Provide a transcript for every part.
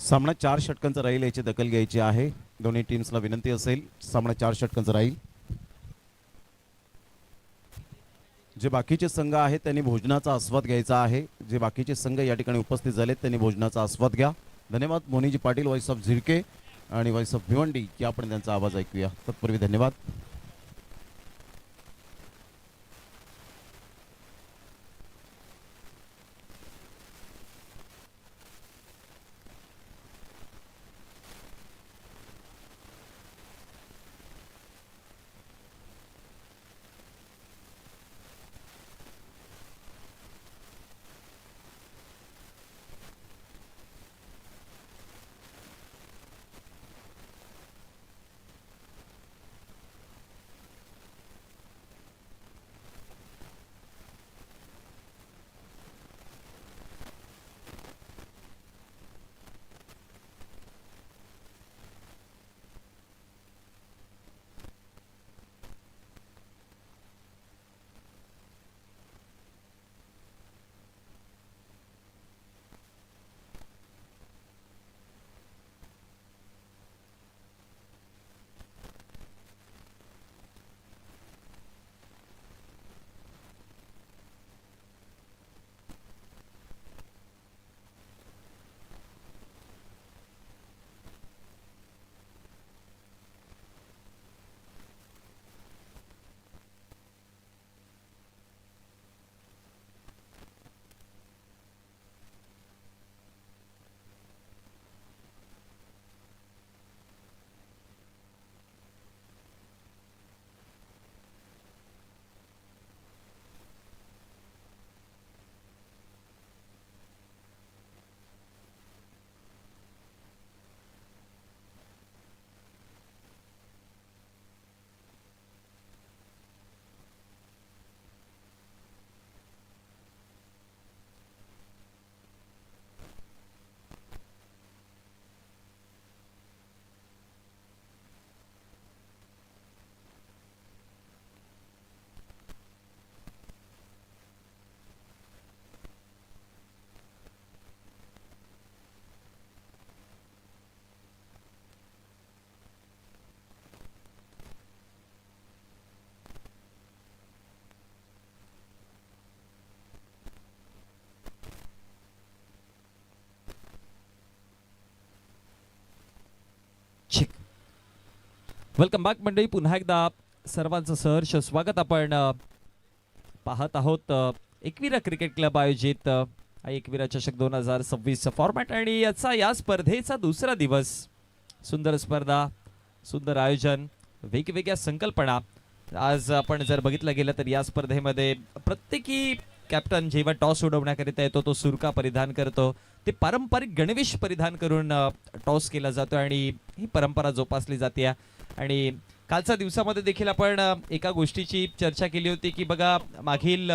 सामना 4 षटकांचा राहील, याची दखल घ्यायची आहे. दोन्ही टीम्सला विनंती असेल, सामना 4 षटकांचा राहील. जे बाकीचे संघ आहेत त्यांनी भोजनाचा आस्वाद घ्यायचा आहे. जे बाकीचे संघ या ठिकाणी उपस्थित झालेत त्यांनी भोजनाचा आस्वाद घ्या. धन्यवाद. मोनीजी पाटील, व्हॉइस ऑफ झिरके आणि व्हॉइस ऑफ भिवंडी, की आपण त्यांचा आवाज ऐकूया. तत्पूर्वी धन्यवाद. वेलकम बॅक मंडळी. पुन्हा एकदा सर्वांचं सहर्ष स्वागत. आपण पाहत आहोत एकविरा क्रिकेट क्लब आयोजित एकविरा चषक 2026 फॉर्मॅट आणि या स्पर्धेचा दुसरा दिवस. सुंदर स्पर्धा, सुंदर आयोजन, वेगवेगळ्या संकल्पना. आज आपण जर बघितलं गेलं तर या स्पर्धेमध्ये प्रत्येकी कॅप्टन जेव्हा टॉस उडवण्याकरिता येतो तो सुरका परिधान करतो. ते पारंपरिक गणवेश परिधान करून टॉस केला जातो आणि ही परंपरा जोपासली जाते. आणि कालच्या दिवसामध्ये देखील आपण एका गोष्टीची चर्चा केली होती की बघा, मागील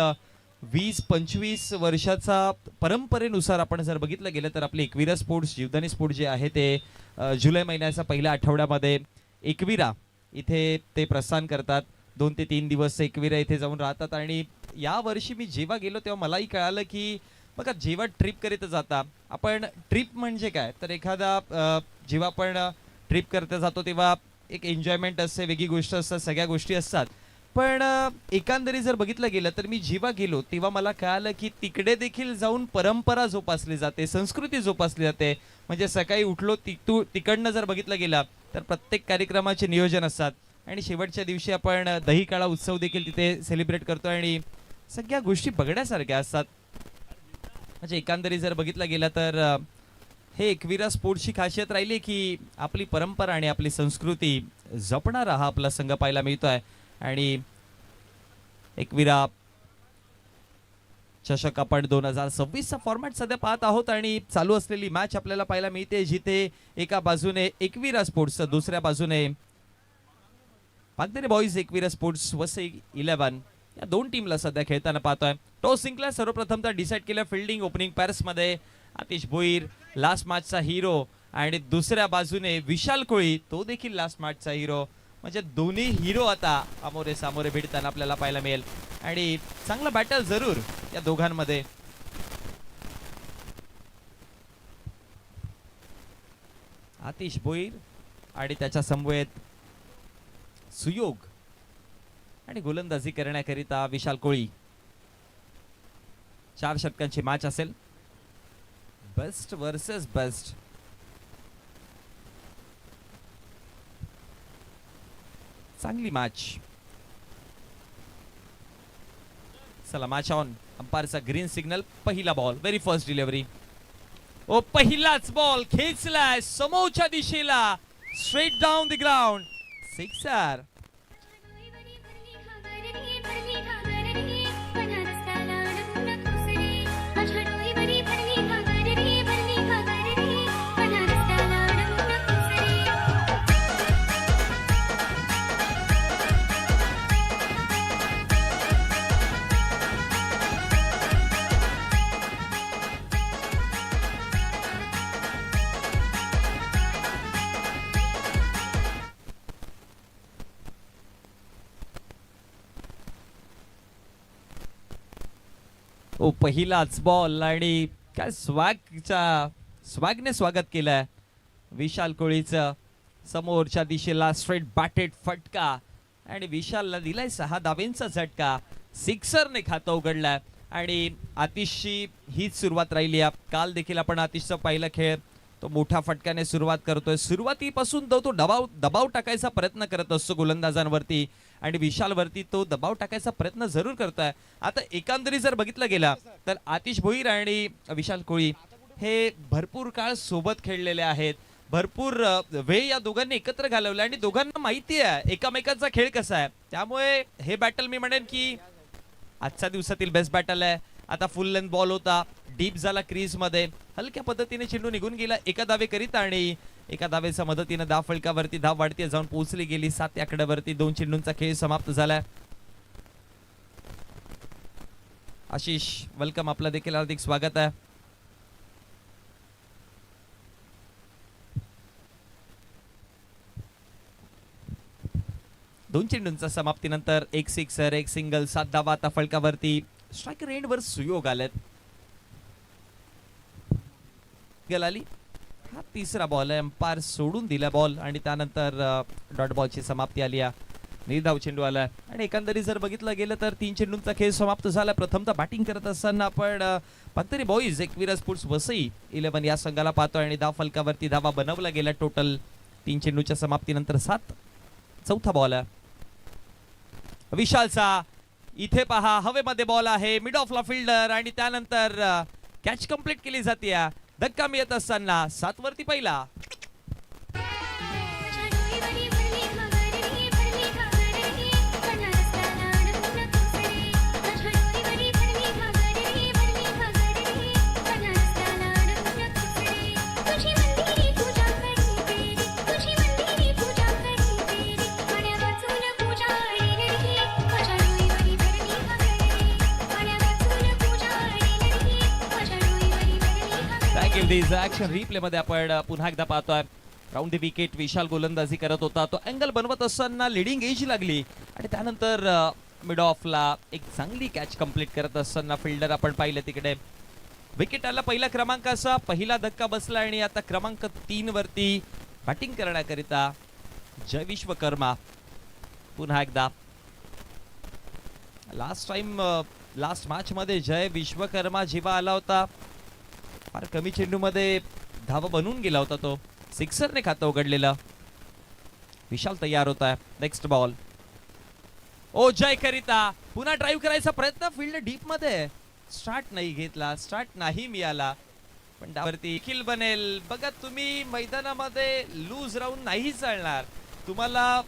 20-25 वर्षाचा परंपरेनुसार आपण जर बघितलं गेलं तर आपले एकविरा स्पोर्ट्स, जीवदानी स्पोर्ट्स जे आहे ते जुलै महिन्याच्या पहिल्या आठवड्यामध्ये एकविरा इथे ते प्रस्थान करतात. 2 ते 3 दिवस एकविरा इथे जाऊन राहतात. आणि या वर्षी मी जेव्हा गेलो तेव्हा मलाही कळालं की बघा, जेव्हा ट्रिप करीत जाता आपण, ट्रिप म्हणजे काय तर एखादा जेव्हा आपण ट्रिप करता जातो तेव्हा एक एन्जॉयमेंट असते, वेगळी गोष्ट असतात, सगळ्या गोष्टी असतात. पण एकंदरीत जर बघितलं गेलं तर मी जेव्हा गेलो तेव्हा मला कळालं की तिकडे देखील जाऊन परंपरा जोपासली जाते, संस्कृती जोपासली जाते. म्हणजे सकाळी उठलो तिकडनं जर बघितलं गेलं तर प्रत्येक कार्यक्रमाचे नियोजन असतात आणि शेवटच्या दिवशी आपण दही काळा उत्सव देखील तिथे सेलिब्रेट करतो आणि सगळ्या गोष्टी बघण्यासारख्या असतात. म्हणजे एकंदरीत जर बघितलं गेलं तर हे एकविरा स्पोर्ट्सची खासियत राहिली की आपली परंपरा आणि आपली संस्कृती जपणारा हा आपला संघ पाहायला मिळतोय. आणि एकविरा चषक आपण 2026चा फॉर्मॅट सध्या पाहत आहोत आणि चालू असलेली मॅच आपल्याला पाहायला मिळते, जिथे एका बाजूने एकविरा स्पोर्ट्स, दुसऱ्या बाजूने पागदेरे बॉईज एकविरा स्पोर्ट्स वसई 11 या दोन टीमला सध्या खेळताना पाहतोय. टॉस जिंकला सर्वप्रथमतः डिसाईड केलं फिल्डिंग ओपनिंग पॅरेस मध्ये आतिश भोईर, लास्ट मॅचचा हिरो. आणि दुसऱ्या बाजूने विशाल कोळी, तो देखील लास्ट मॅचचा हिरो. म्हणजे दोन्ही हिरो आता अमोरे सामोरे भिडताना आपल्याला पाहायला मिळेल आणि चांगला बॅटल जरूर या दोघांमध्ये. आतिश भोईर आणि त्याच्या समवेत सुयोग आणि गोलंदाजी करण्याकरिता विशाल कोळी. 4 षटकांची मॅच असेल. Best versus best. चांगली मॅच. चला मॅच ऑन. अंपायरचा ग्रीन सिग्नल. पहिला बॉल, व्हेरी फर्स्ट डिलिव्हरी. ओ पहिलाच बॉल खेचलाय समोरच्या दिशेला, straight down the ground. Sixer. ओ पहिलाच बॉल आणि काय स्वॅगने स्वागत केलंय विशाल कोळीचं. समोरच्या दिशेला स्ट्रेट बॅटेड फटका आणि विशालला दिलाय 6 धावेंचा झटका. सिक्सरने खातं उघडलंय आणि आतिशची हीच सुरुवात राहिली आहे. काल देखील आपण आतिशचा पहिला खेळ तो मोठ्या फटक्याने सुरुवात करतोय. सुरुवातीपासून तो दबाव टाकायचा प्रयत्न करत असतो गोलंदाजांवरती आणि विशालवरती तो दबाव टाकायचा प्रयत्न जरूर करतोय. आता एकंदरीत जर बघितलं गेला तर आतिश भोईर आणि विशाल कोळी हे भरपूर काळ सोबत खेळलेले आहेत. भरपूर वेळ या दोघांनी एकत्र घालवले आणि दोघांना माहिती आहे एकमेकांचा खेळ कसा आहे. त्यामुळे हे बॅटल मी म्हणेन की आजच्या दिवसातील बेस्ट बॅटल आहे. आता फुल लेंथ बॉल होता, डीप झाला क्रीज मध्ये, हलक्या पद्धतीने चेंडू निघून गेला एका धावेकरिता आणि एका धावेच्या मदतीने धाव फलकावरती धाव वाढती जाऊन पोहोचली गेली 7 या आकड्यावरती. 2 चेंडूंचा खेळ समाप्त झालाय. आशिष वेलकम, आपलं देखील हार्दिक स्वागत आहे. दोन चेंडूंचा समाप्तीनंतर एक सिक्सर, एक सिंगल, 7 धावा आता फलकावरती. स्ट्रायकर एंडवर सुयोग आलेत. आली. हा तिसरा बॉल आहे. अंपायर सोडून दिला बॉल आणि त्यानंतर डॉट बॉलची समाप्ती आली आहे. निर्धाव चेंडू आला आणि एकंदरीत जर बघितलं गेलं तर 3 चेंडूंचा खेळ समाप्त झाला. प्रथमतः बॅटिंग करत असताना आपण पंतरी बॉईज एकविरा स्पोर्ट्स वसई 11 या संघाला पाहतो आणि धाव फलकावरती धावा बनवला गेला टोटल 3 चेंडूच्या समाप्तीनंतर 7. चौथा बॉल आहे विशालचा. इथे पहा हवेमध्ये बॉल आहे, मिड ऑफला फिल्डर आणि त्यानंतर कॅच कंप्लीट केली जाते. धक्का मिळत असताना 7 वरती पहिला. ऍक्शन रिप्ले मध्ये आपण पुन्हा एकदा पाहतोय. राऊंड द विकेट विशाल गोलंदाजी करत होता. तो अँगल बनवत असताना लिडिंग एज लागली आणि त्यानंतर मिड ऑफला एक चांगली कॅच कंप्लीट करत असताना फिल्डर आपण पाहिलं तिकडे. विकेटाला पहिला क्रमांकाचा पहिला धक्का बसला आणि आता क्रमांक 3 वरती बॅटिंग करण्याकरिता जय विश्वकर्मा. पुन्हा एकदा लास्ट मॅच मध्ये जय विश्वकर्मा जेव्हा आला होता फार कमी चेंडू मध्ये धावा बनवून गेला होता. तो सिक्सरने खातं उघडलेलं. विशाल तयार होत आहे. Next ball. ओ जय करिता पुन्हा ड्राईव्ह करायचा प्रयत्न. फील्ड डीप मध्ये स्टार्ट नाही घेतला, स्टार्ट नाही मिळाला पण डावरती देखील बनेल. बघा तुम्ही मैदानामध्ये लूज राहून नाही चालणार. तुम्हाला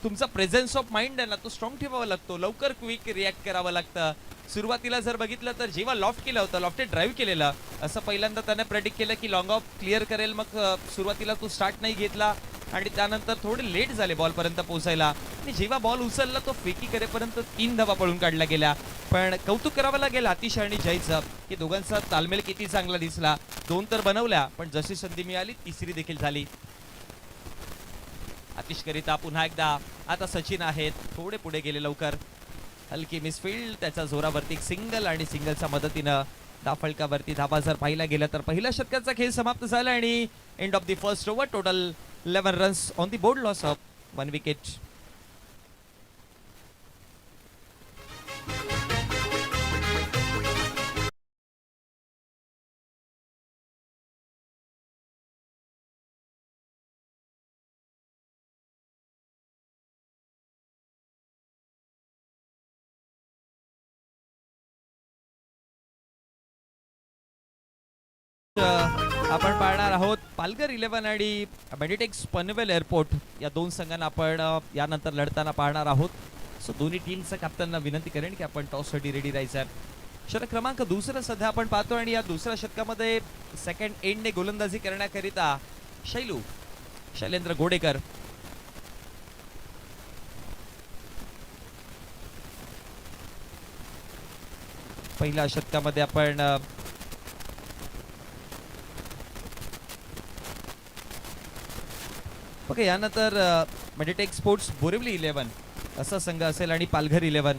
तुमचा प्रेझेन्स ऑफ माइंड आहे ना तो स्ट्रॉंग ठेवावा लागतो. लवकर क्विक रिॲक्ट करावं लागतं. सुरुवातीला जर बघितलं तर जेव्हा लॉफ्ट केला होता, लॉफ्टेड ड्राईव्ह केलेला, असं पहिल्यांदा त्याने प्रेडिक्ट केलं की लॉंग ऑफ क्लिअर करेल. मग सुरुवातीला तो स्टार्ट नाही घेतला आणि त्यानंतर थोडे लेट झाले बॉल पर्यंत पोहोचायला आणि जेव्हा बॉल उचलला तो फेकी करेपर्यंत 3 धावा पळून काढल्या गेल्या. पण कौतुक करावं लागेल आतिश आणि जयचं की दोघांचा तालमेल किती चांगला दिसला. 2 तर बनवल्या पण जशी संधी मिळाली तिसरी देखील झाली. आतिश करिता पुन्हा एकदा. आता सचिन आहेत, थोडे पुढे गेले लवकर. हलकी मिसफील्ड, त्याच्या जोरावरती एक सिंगल आणि सिंगलच्या मदतीनं धावफलकावरती धावा जर पाहिला गेला तर पहिल्या षटकाचा खेळ समाप्त झाला आणि end of the first over. Total 11 runs on the board, loss of 1 wicket. आपण पाहणार आहोत पालघर 11 आणि मेडिटेक्स पनवेल एअरपोर्ट या दोन संघांना आपण यानंतर लढताना पाहणार आहोत. सो दोन्ही टीमच्या कॅप्टनना विनंती करेन की आपण टॉससाठी रेडी राहायचं. षटक क्रमांक दुसरा सध्या आपण पाहतो आणि या दुसऱ्या षटकामध्ये सेकंड एंडने गोलंदाजी करण्याकरिता शैलेंद्र गोडेकर. पहिल्या षटकामध्ये आपण ओके यानंतर मेडिटेक स्पोर्ट्स बोरिवली 11 असा संघ असेल आणि पालघर 11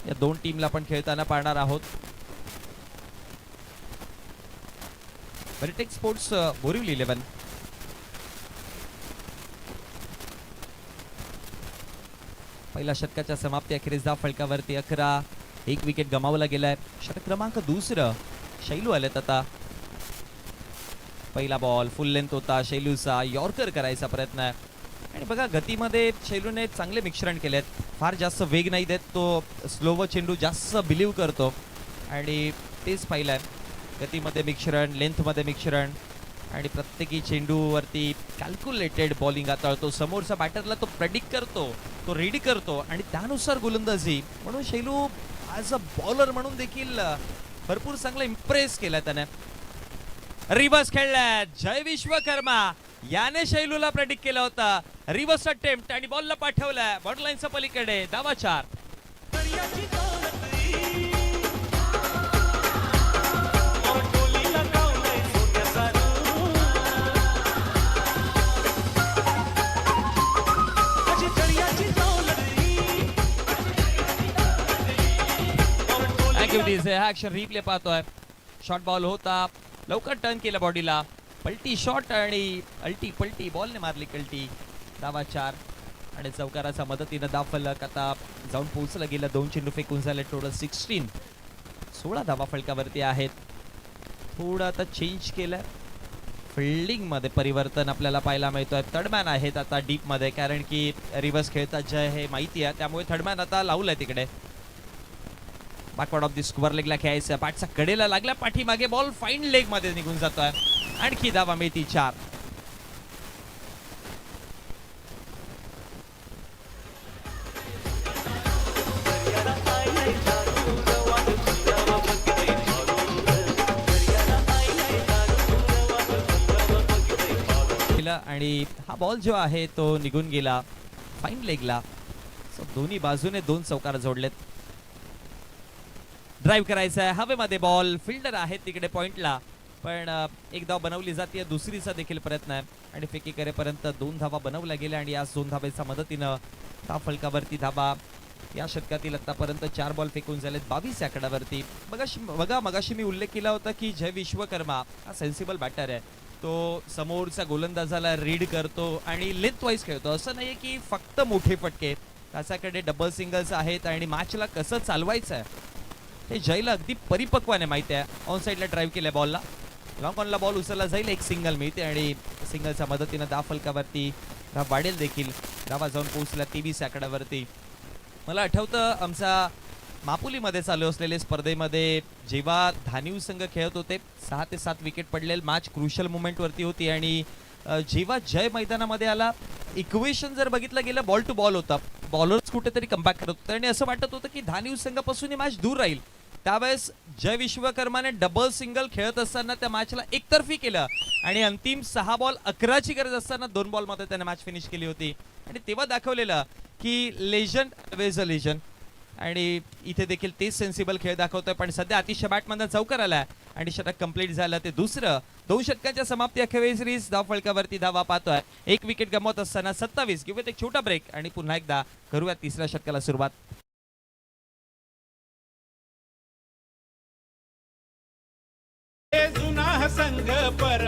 या दोन टीमला आपण खेळताना पाहणार आहोत. मेडिटेक स्पोर्ट्स बोरिवली 11 पहिल्या षटकाच्या समाप्ती अखेरीस धाव फलकावरती 11, 1 विकेट गमावला गेलाय. षटक क्रमांक दुसरं शैलू आलेत आता. पहिला बॉल फुल लेंथ होता शैलूचा, यॉर्कर करायचा प्रयत्न आहे आणि बघा गतीमध्ये शैलूने चांगले मिश्रण केलेत. फार जास्त वेग नाही देत तो, स्लोव चेंडू जास्त बिलीव्ह करतो आणि तेच पाहिलंय. गतीमध्ये मिश्रण, लेंथमध्ये मिश्रण आणि प्रत्येकी चेंडूवरती कॅल्क्युलेटेड बॉलिंग हाताळतो. समोरचा बॅटरला तो प्रेडिक्ट करतो, तो रेडी करतो आणि त्यानुसार गोलंदाजी. म्हणून शैलू ॲज अ बॉलर म्हणून देखील भरपूर चांगलं इम्प्रेस केलं त्याने. रिव्हर्स खेळलाय जय विश्वकर्मा, याने शैलूला प्रेडिक्ट केला होता. रिव्हर्स अटेम्प्ट आणि बॉलला पाठवलाय बॉर्डर लाईनच्या पलीकडे. धावा 4. हा ऍक्शन रिप्ले पाहतोय. शॉर्ट बॉल होता, लवकर टर्न केलं बॉडीला, पलटी शॉट आणि अल्टी पलटी बॉलने मारली कल्टी. धावा 4 आणि चौकाराच्या मदतीनं धाव फलक आता जाऊन पोहोचलं गेलं. 2 चेंडू फेकून झाले. टोटल 16 धावा फलकावरती आहेत. थोडं आता चेंज केलंय फिल्डिंग मध्ये, परिवर्तन आपल्याला पाहायला मिळतोय. थर्डमॅन आहेत आता डीप मध्ये, कारण की रिव्हर्स खेळतात जय हे माहिती आहे, त्यामुळे थर्डमॅन आता लावलंय तिकडे. बॅकवर्ड ऑफ दी स्क्वेअर लेगला खेळायचं, बॅटचा कडेला लागला पाठीमागे, बॉल फाईन लेग मध्ये निघून जातोय. आणखी धावा मिळती 4. आणि हा बॉल जो आहे तो निघून गेला फाईन लेगला. दोन्ही बाजूने 2 चौकार जोडलेत. ड्राइव्ह करायचा आहे हवेमध्ये बॉल, फिल्डर आहेत तिकडे पॉइंटला, पण एक धाव बनवली जाते. दुसरीचा देखील प्रयत्न आहे आणि फेकी करेपर्यंत 2 धावा बनवल्या गेल्या आणि या 2 धावेच्या मदतीनं धाव फलकावरती धावा या षटकातील आतापर्यंत 4 बॉल फेकून झालेत 22 आकड्यावरती. बघा मगाशी मी उल्लेख केला होता की जय विश्वकर्मा हा सेन्सिबल बॅटर आहे. तो समोरच्या गोलंदाजाला रीड करतो आणि लेंथ वाईज खेळतो. असं नाहीये की फक्त मोठे फटके, त्याच्याकडे डबल सिंगल्स आहेत आणि मॅचला कसं चालवायचं आहे हे जयला अगदी परिपक्वाने माहिती आहे. ऑन साईडला ड्राइव्ह केल्या बॉलला, लॉंग ऑनला बॉल उचलला जाईल, एक सिंगल मिळते आणि सिंगलच्या मदतीनं धाव फलकावरती धाव वाढेल देखील. धावा जाऊन पोहोचला 23 आकड्यावरती. मला आठवतं आमचा मापुलीमध्ये चालू असलेल्या स्पर्धेमध्ये जेव्हा धानिव संघ खेळत होते 6 ते 7 विकेट पडलेले, मॅच क्रुशियल मोमेंट वरती होती आणि जेव्हा जय मैदानामध्ये आला इक्वेशन जर बघितलं गेलं बॉल टू बॉल होता. बॉलर्स कुठेतरी कमबॅक करत होते आणि असं वाटत होतं की धानिव संघापासून ही मॅच दूर राहील. त्यावेळेस जय विश्वकर्माने डबल सिंगल खेळत असताना त्या मॅचला एकतर्फी केलं आणि अंतिम 6 बॉल 11ची गरज असताना 2 बॉल मध्ये त्याने मॅच फिनिश केली होती. आणि तेव्हा दाखवलेलं की लेजंड ऑलवेज अ लेजंड. आणि इथे देखील तेच सेन्सिबल खेळ दाखवतोय. पण सध्या अतिशय बॅटमधनं चौकार आलाय आणि षटक कंप्लीट झालं. ते दुसरं 2 षटकांच्या समाप्ती अखेरीस धाव फलकावरती धावा पाहतोय. 1 विकेट गमावत असताना 27. घेऊयात एक छोटा ब्रेक आणि पुन्हा एकदा करूया तिसऱ्या षटकाला सुरुवात.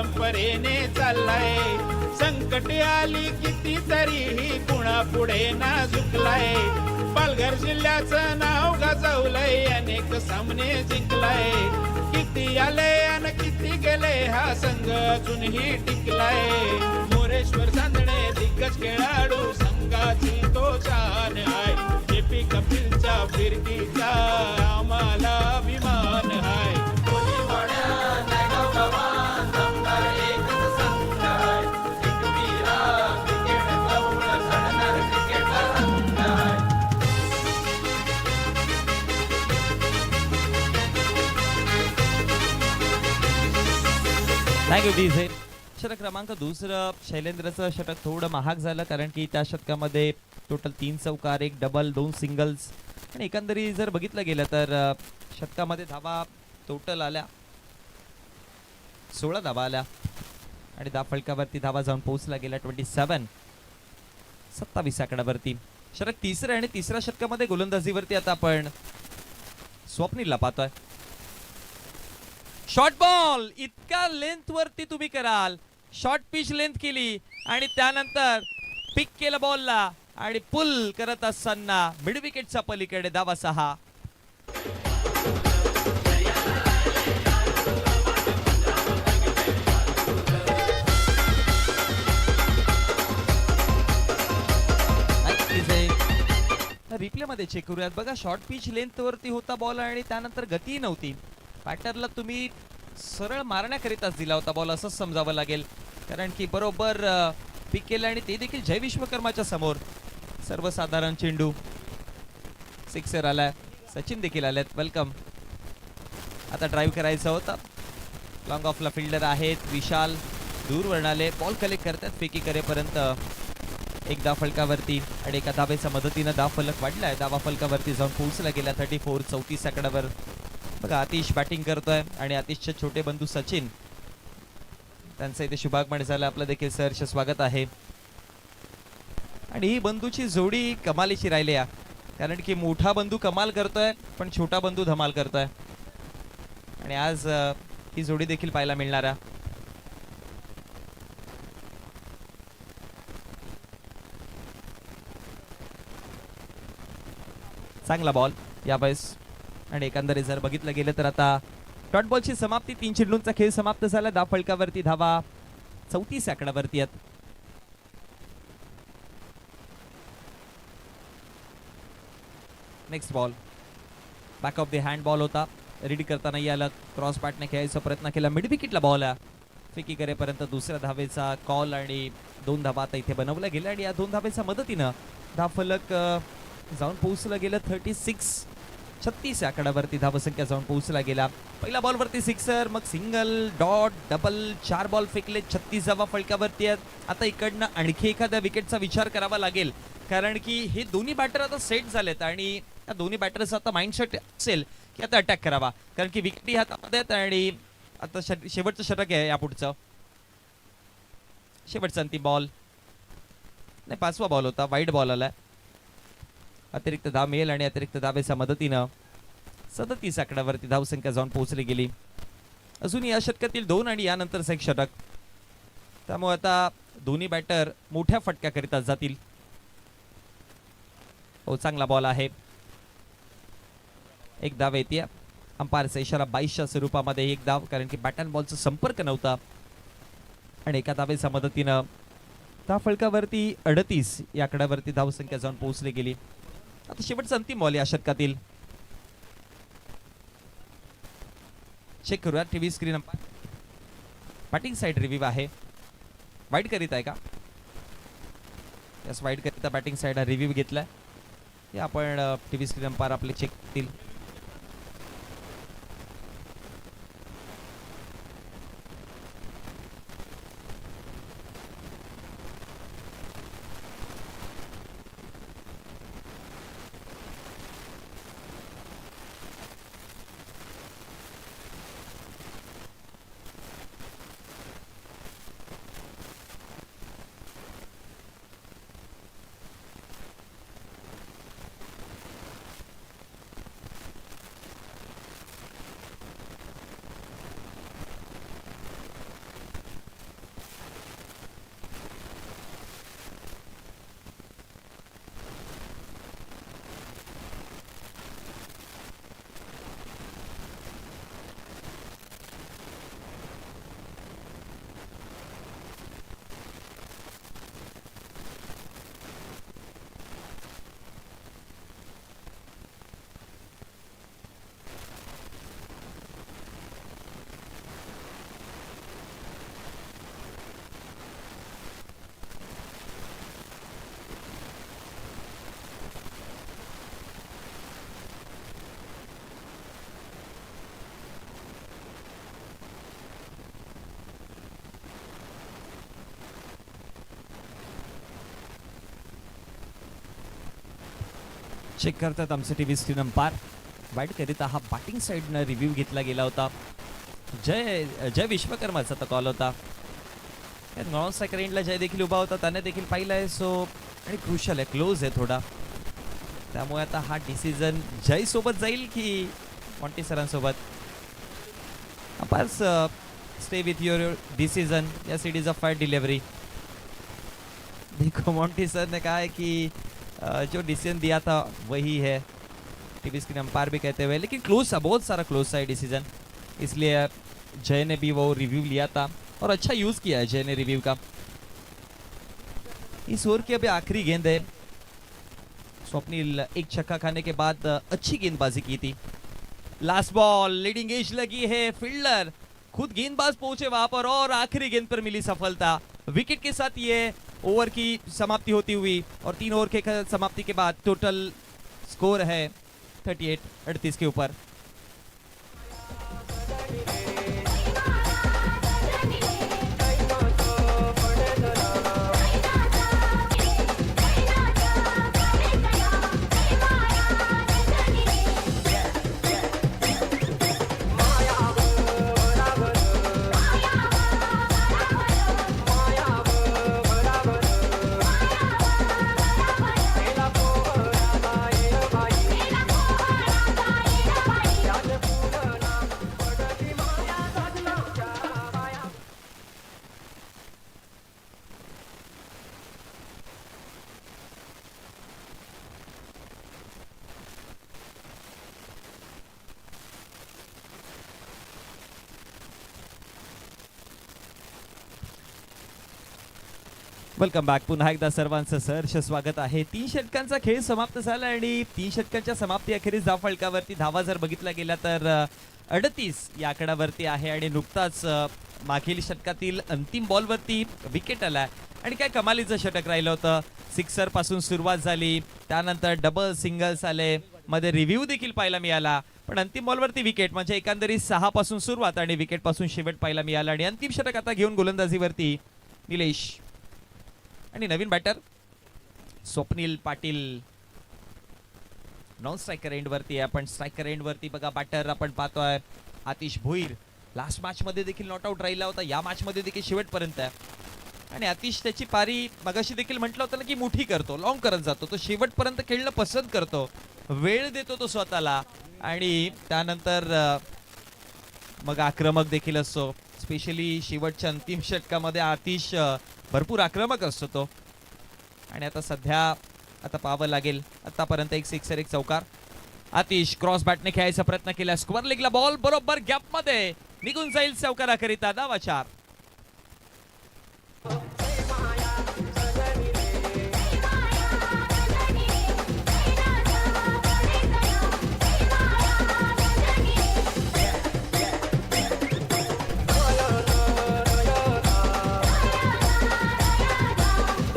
परंपरेने चाललाय. संकटे आली किती तरीही कुणा पुढे ना झुकलाय. पालघर जिल्ह्याचं नाव गाजवलंय, अनेक सामने जिंकलाय. किती आले आणि किती गेले, हा संघ अजूनही टिकलाय. मोरेश्वर चांदणे दिग्गज खेळाडू, संघाची तो शान आहे. जेपी कपिलच्या फिरकीचा आम्हाला अभिमान आहे. Thank you DJ. षटक क्रमांक दुसरं शैलेंद्रचं षटक थोडं महाग झालं, कारण की त्या षटकामध्ये टोटल 3 चौकार, 1 डबल, 2 सिंगल्स आणि एकंदरीत जर बघितलं गेलं तर षटकामध्ये धावा टोटल आल्या 16 धावा आल्या आणि फलकावरती धावा जाऊन पोहोचला गेला 27 आकड्यावरती. षटक तिसरं आणि तिसऱ्या षटकामध्ये गोलंदाजीवरती आता आपण स्वप्नीलला पाहतोय. शॉर्ट बॉल इतका लेंथ वरती तुम्ही कराल, शॉर्ट पिच लेंथ केली आणि त्यानंतर पिक केलं बॉलला आणि पुल करत असताना मिड विकेटच्या पलीकडे धावा 6. रिप्ले मध्ये चेक करूयात. बघा, शॉर्ट पिच लेंथ वरती होता बॉल आणि त्यानंतर गती नव्हती. बॅटरला तुम्ही सरळ मारण्याकरिताच दिला होता बॉल असंच समजावं लागेल, कारण की बरोबर पिक केलं आणि ते देखील जय विश्वकर्माच्या समोर. सर्वसाधारण चेंडू सिक्सर आलाय. सचिन देखील आलेत, वेलकम. आता ड्राईव्ह करायचा होता. लॉंग ऑफला फिल्डर आहेत विशाल, दूर वळणाले बॉल कलेक्ट करतात फेकी करेपर्यंत. एक फलकावरती आणि एका धावेच्या मदतीनं फलक वाढलाय. फलकावरती जाऊन पोहोचला गेला 34 आकड्यावर. बघा, आतिश बॅटिंग करतोय आणि आतिशचे छोटे बंधू सचिन, त्यांचं इथे शुभागमन झालं. आपलं देखील सहर्ष स्वागत आहे. आणि ही बंधूची जोडी कमालीची राहिली आहे, कारण की मोठा बंधू कमाल करतोय पण छोटा बंधू धमाल करतोय आणि आज ही जोडी देखील पाहायला मिळणार आहे. चांगला बॉल यावेळेस आणि एकंदरीत जर बघितलं गेलं तर आता डॉट बॉलची समाप्ती. 3 चेंडूंचा खेळ समाप्त झाला. फलकावरती धावा 34 आकड्यावरती आहेत. Next ball back of the hand ball होता, रेडी करता नाही आला. क्रॉस बॅटने खेळायचा प्रयत्न केला, मिड विकेटला बॉल आहे. फेकी करेपर्यंत दुसऱ्या धावेचा कॉल आणि 2 धावा आता इथे बनवल्या गेल्या आणि या 2 धावेच्या मदतीनं फलक जाऊन पोहोचला गेलं 36 आकड्यावरती. धावसंख्या जाऊन पोहोचला गेला. पहिल्या बॉलवरती सिक्सर, मग सिंगल, डॉट, डबल, 4 बॉल फेकले. 36 धावा फलकावरती आहेत. आता इकडनं आणखी एखाद्या विकेटचा विचार करावा लागेल, कारण की हे दोन्ही बॅटर आता सेट झालेत आणि या दोन्ही बॅटरचा आता माइंडसेट असेल की आता अटॅक करावा, कारण की विकेटी हातामध्ये आहेत आणि आता शेवटचं षटक आहे. या पुढचं शेवटचा अंतिम बॉल नाही, 5वा बॉल होता. वाईड बॉल आलाय. अतिरिक्त धाव मिळेल आणि अतिरिक्त धावेच्या मदतीनं 37 आकड्यावरती धावसंख्या जाऊन पोहोचली गेली. अजून या षटकातील 2 आणि यानंतरचं एक षटक, त्यामुळे आता दोन्ही बॅटर मोठ्या फटक्याकरिता जातील. हो, चांगला बॉल आहे. एक धाव येते. अंपायरचा इशारा 22च्या स्वरूपामध्ये एक धाव, कारण की बॅट अँड बॉलचा संपर्क नव्हता आणि एका धावेच्या मदतीनं फलकावरती 38 या आकड्यावरती धावसंख्या जाऊन पोहोचली गेली. आता शेवटचा अंतिम बॉल या षटकातील. चेक करूया TV screen. Batting side review आहे. वाईड करीत आहे का? यस, वाईड करिता बॅटिंग साइड हा रिव्ह्यू घेतलाय. हे आपण टीव्ही स्क्रीन अंपायर आपले चेक करतील. चेक करतात आमचे टीव्ही स्क्रीन अंपायर. बॅट करिता हा बॅटिंग साईडनं रिव्ह्यू घेतला गेला होता. जय विश्वकर्माचा तो कॉल होता. नॉन स्ट्रायकर एंडला जय देखील उभा होता, त्याने देखील पाहिलं आहे. सो आणि क्रुशल आहे, क्लोज आहे थोडा, त्यामुळे आता हा डिसिजन जय सोबत जाईल की मॉन्टी सरांसोबत. Umpires stay with your decision. Yes it is a fire delivery. देखो मॉन्टी सर ने कहा है कि जो डिसीजन दिया था वही है. टीवी स्क्रीन अंपायर भी कहते हुए, लेकिन क्लोज था, बहुत सारा क्लोज था ये डिसीजन, इसलिए जय ने भी वो रिव्यू लिया था और अच्छा यूज किया है जय ने रिव्यू का. इस ओवर की अभी आखिरी गेंद है. स्वप्निल एक छक्का खाने के बाद अच्छी गेंदबाजी की थी. लास्ट बॉल, लीडिंग एज लगी है, फील्डर खुद गेंदबाज पहुंचे वहां पर और आखिरी गेंद पर मिली सफलता. विकेट के साथ ये ओवर की समाप्ति होती हुई और 3 ओवर के समाप्ति के बाद टोटल स्कोर है 38 के ऊपर. Welcome back. पुन्हा एकदा सर्वांचं सहर्ष स्वागत आहे. 3 षटकांचा खेळ समाप्त झाला आणि 3 षटकांच्या समाप्ती अखेरीस धावफलकावरती धावा जर बघितला गेला तर 38 या आकड्यावरती आहे आणि नुकताच मागील षटकातील अंतिम बॉलवरती विकेट आला आणि काय कमालीचं षटक राहिलं होतं. सिक्सर पासून सुरुवात झाली, त्यानंतर डबल सिंगल्स आले, मध्ये रिव्ह्यू देखील पाहायला मिळाला, पण अंतिम बॉलवरती विकेट म्हणजे एकंदरीत 6 पासून सुरुवात आणि विकेट पासून शेवट पाहायला मिळाला. आणि अंतिम षटक आता घेऊन गोलंदाजीवरती निलेश आणि नवीन batter Swapnil Patil. Non striker end वरती आहे, पण स्ट्रायकर एंड वरती बघा बॅटर आपण पाहतोय आतिश भोईर. लास्ट मॅच मध्ये देखील नॉट आउट राहिला होता, या मॅच मध्ये देखील शेवटपर्यंत आहे. आणि आतिश त्याची पारी मगाशी देखील म्हटलं होतं ना की मोठी करतो, लॉंग करत जातो, तो शेवटपर्यंत खेळणं पसंत करतो, वेळ देतो तो स्वतःला आणि त्यानंतर मग आक्रमक देखील असतो. स्पेशली शेवटच्या अंतिम षटकामध्ये आतिश भरपूर आक्रमक असतो तो. आणि आता सध्या आता पाहावं लागेल, आतापर्यंत एक सिक्सर एक चौकार. आतिश क्रॉस बॅटने खेळायचा प्रयत्न केला, स्क्वेअर लेगला बॉल बरोबर गॅप मध्ये निघून जाईल चौकाराकरिता. धावा 4.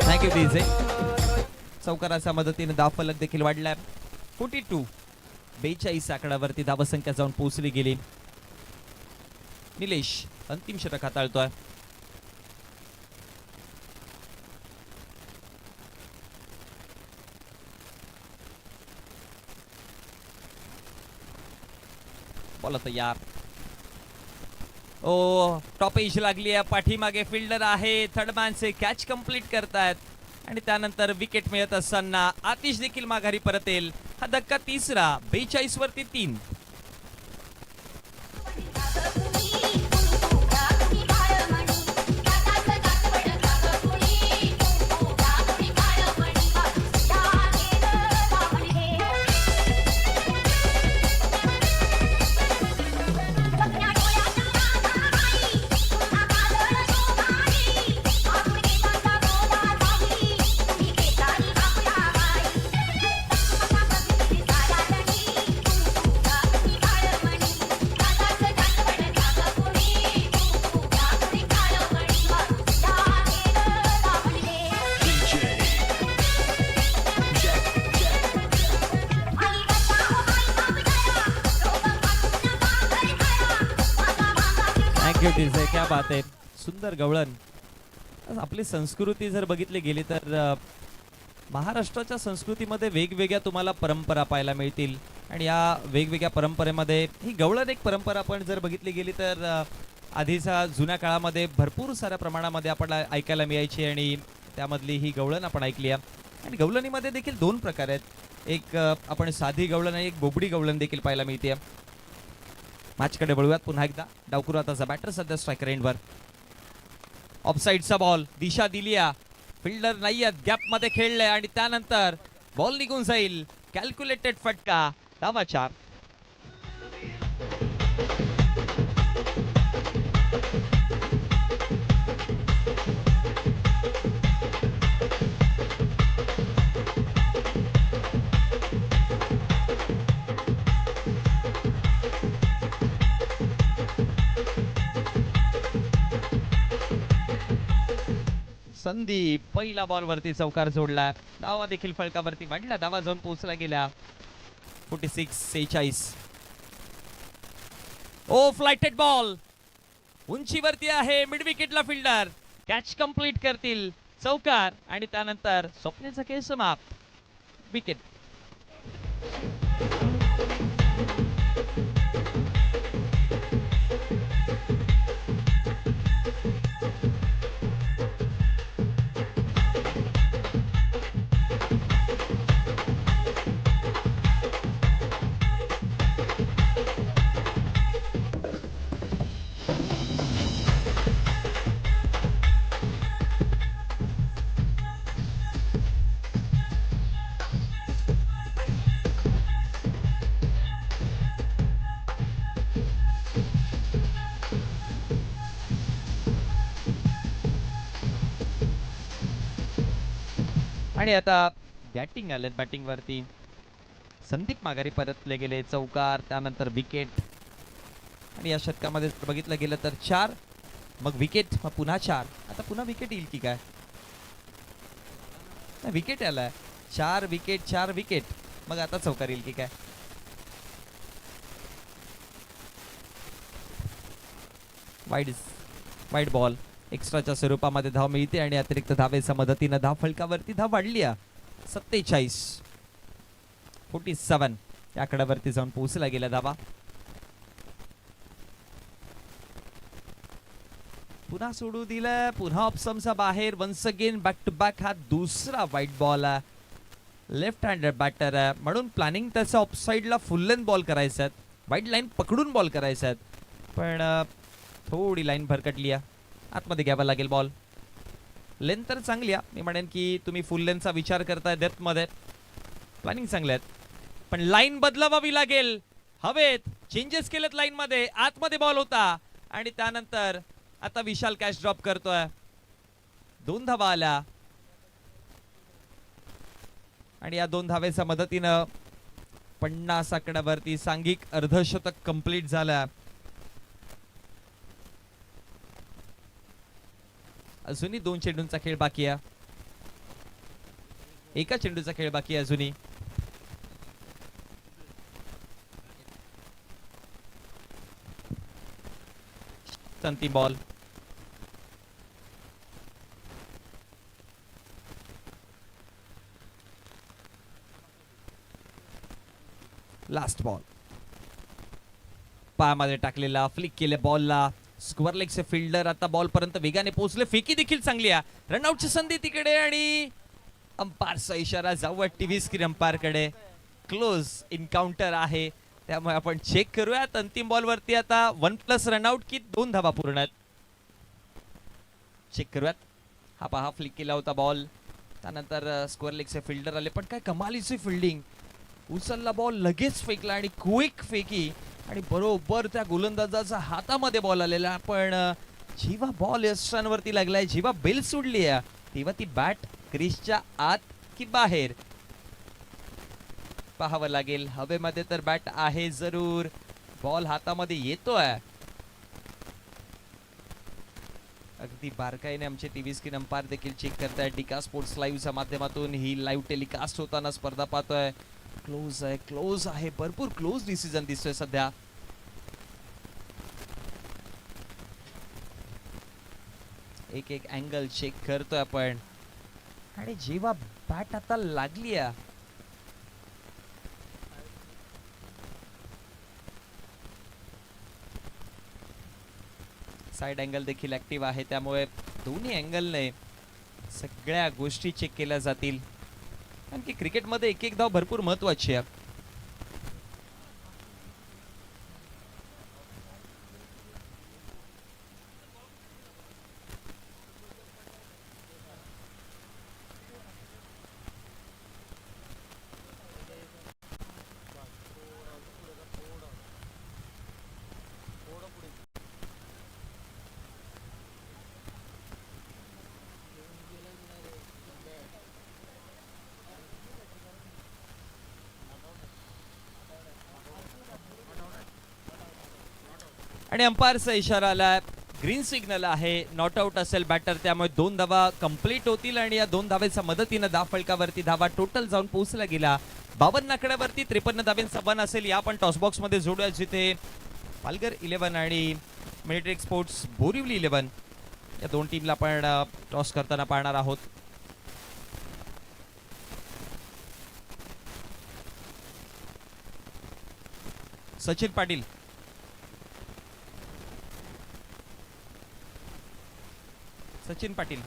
Thank you DJ. चौकाराच्या मदतीने धावफलक देखील वाढलाय. 42 आकड्यावरती धावसंख्या जाऊन पोहोचली गेली. निलेश अंतिम षटक हाताळतोय. बॉल तयार. ओ टॉप एज लागली आहे, पाठीमागे फिल्डर आहे, थर्ड मॅन से कॅच कंप्लीट करतायत आणि त्यानंतर विकेट मिळत असताना आतिश देखील माघारी परतेल. हा धक्का 3रा. 42 वरती 3. क्या बात आहे. सुंदर गवळण. आपली संस्कृती जर बघितली गेली तर महाराष्ट्राच्या संस्कृतीमध्ये वेगवेगळ्या तुम्हाला परंपरा पाहायला मिळतील आणि या वेगवेगळ्या परंपरेमध्ये ही गवळण एक परंपरा आपण जर बघितली गेली तर आधीच्या जुन्या काळामध्ये भरपूर साऱ्या प्रमाणामध्ये आपल्याला ऐकायला मिळायची आणि त्यामधली ही गवळण आपण ऐकली आहे. आणि गवळणीमध्ये देखील दोन प्रकार आहेत. एक आपण साधी गवळण आणि एक बोबडी गवळण देखील पाहायला मिळते. मॅचकडे वळूयात पुन्हा एकदा. डावकुरा आताचा बॅटर सध्या स्ट्रायकर एंडवर. ऑफसाईडचा बॉल दिशा दिली, फिल्डर नाही आहेत, गॅप मध्ये खेळले आणि त्यानंतर बॉल निघून जाईल. कॅल्क्युलेटेड फटका, धावा 4. संदीप पहिला बॉल वरती चौकार जोडला. धावा देखील फलकावरती वाढला. धावा जाऊन पोहोचला गेला 46-46. ओ फ्लायटेड बॉल उंचीवरती आहे. मिड विकेटला फिल्डर कॅच कंप्लीट करतील. चौकार आणि त्यानंतर स्वप्नेचा खेळ समाप्त. विकेट. आणि आता बॅटिंग आले. बॅटिंग वरती संदीप माघारी परतले गेले. चौकार त्यानंतर विकेट. आणि या षटकामध्ये बघितलं गेलं तर 4 मग विकेट मग पुन्हा 4. आता पुन्हा विकेट येईल की काय? विकेट आलाय. 4 विकेट 4 विकेट मग आता चौकार येईल की काय? वाईड बॉल एक्स्ट्राच्या स्वरूपामध्ये धाव मिळते आणि अतिरिक्त धावेच्या मदतीने धाव फलकावरती धाव वाढली. 47 या आकड्यावरती जाऊन पोहोचला गेला धावा. पुन्हा सोडू दिलं. पुन्हा ऑप्शनचा बाहेर. Once again back to back. हा दुसरा वाईट बॉल आहे. लेफ्ट हँडेड बॅटर आहे म्हणून प्लॅनिंग त्याचा ऑफसाईडला फुल लेंथ बॉल करायचा आहे. वाईट लाईन पकडून बॉल करायचा आहे पण थोडी लाईन भरकटली आहे. आतमध्ये घ्यावा लागेल बॉल. लेंथ तर चांगली आहे. मी म्हणेन की तुम्ही फुल लेंथचा विचार करताय डेप्थ मध्ये. प्लॅनिंग चांगले आहेत पण लाईन बदलावावी लागेल. हवेत चेंजेस केलेत लाईन मध्ये. आतमध्ये बॉल होता आणि त्यानंतर आता विशाल कॅच ड्रॉप करतोय. 2 धावा आल्या आणि या 2 धावेच्या मदतीनं 50 आकड्यावरती सांघिक अर्धशतक कंप्लीट झालं. अजूनही 2 चेंडूंचा खेळ बाकी आहे. एका चेंडूचा खेळ बाकी आहे अजूनही. अंतिम बॉल. लास्ट बॉल पायामध्ये टाकलेला फ्लिक केले बॉलला. स्क्वेअर लेगचे फिल्डर आता बॉल पर्यंत वेगाने पोहोचले. फेकी देखील चांगली आहे. रनआउटची संधी तिकडे आणि अंपायरचा इशारा जाऊ टीव्ही स्क्रीन अंपायर कडे. क्लोज इन्काउंटर आहे त्यामुळे आपण चेक करूयात. अंतिम बॉल वरती आता 1+ रनआउट की 2 धावा पूर्ण आहेत. चेक करूयात. हा पहा फ्लिक केला होता बॉल. त्यानंतर स्क्वेअर लेगचे फिल्डर आले पण काय कमालीची फिल्डिंग. उचलला बॉल लगेच फेकला आणि क्विक फेकी आणि बरोबर त्या गोलंदाजाच्या हातामध्ये बॉल आलेला. पण जेव्हा बॉल यष्टांवरती लागलाय, जेव्हा बेल सोडली आहे तेव्हा ती बॅट क्रीजच्या आत की बाहेर पाहावं लागेल. हवेमध्ये तर बॅट आहे जरूर. बॉल हातामध्ये येतोय. अगदी बारकाईने आमचे टीव्ही स्क्रीन अंपायर देखील चेक करतायत. डिका स्पोर्ट्स लाईव्हच्या माध्यमातून ही लाईव्ह टेलिकास्ट होताना स्पर्धा पाहतोय. क्लोज आहे भरपूर क्लोज डिसिजन दिसतोय सध्या. एक अँगल चेक करतोय आपण. आणि जेव्हा बॅट आता लागली आहे साइड अँगल देखील ऍक्टिव्ह आहे, त्यामुळे दोन्ही अँगलने सगळ्या गोष्टी चेक केल्या जातील. कारण की क्रिकेटमध्ये एक एक धाव भरपूर महत्वाची आहे. आणि अंपायरचा इशारा आला, ग्रीन सिग्नल आहे, नॉट आउट असेल बॅटर, त्यामुळे 2 धावा कंप्लीट होतील आणि या 2 धावेच्या मदतीने धाव फलकावरती धावा टोटल जाऊन पोहोचला गेला 52 आकड्यावरती. 53 धाव्यांचा बन असेल. या आपण टॉस बॉक्स मध्ये जोडूया, जिथे पालघर 11 आणि मिलिटरी स्पोर्ट्स बोरिवली 11 या दोन टीमला आपण टॉस करताना पाहणार आहोत. सचिन पाटील, सचिन पाटील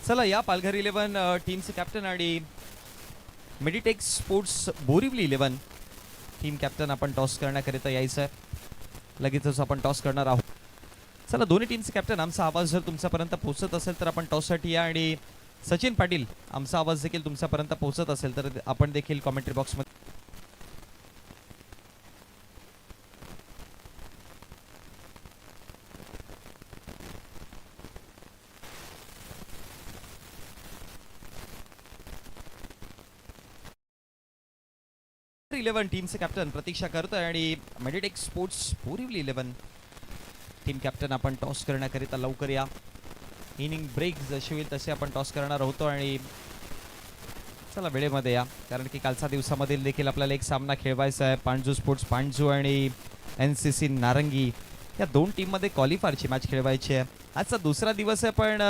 चला, या पालघर 11 टीमचे कॅप्टन आणि Meditech sports Borivali 11 team captain आपण टॉस करण्याकरिता यायचं आहे. लगेचच आपण टॉस करणार आहोत. चला, दोन्ही टीमचे कॅप्टन, आमचा आवाज जर तुमच्यापर्यंत पोहोचत असेल तर आपण टॉससाठी या. आणि सचिन पाटील, आमचा आवाज देखील तुमच्यापर्यंत पोहोचत असेल तर आपण देखील कॉमेंट्री बॉक्समध्ये टीमचे कॅप्टन प्रतीक्षा करतोय आणि Meditech sports Borivali 11 team captain आपण टॉस करण्याकरिता लवकर या. इनिंग ब्रेक जशी होईल तसे आपण टॉस करणार होतो. आणि चला, वेळेमध्ये या, कारण की कालच्या दिवसामधील देखील आपल्याला एक सामना खेळवायचा आहे. पांजू स्पोर्ट्स पांजू आणि NCC नारंगी या दोन टीममध्ये क्वालिफायरची मॅच खेळवायची आहे. आजचा दुसरा दिवस आहे, पण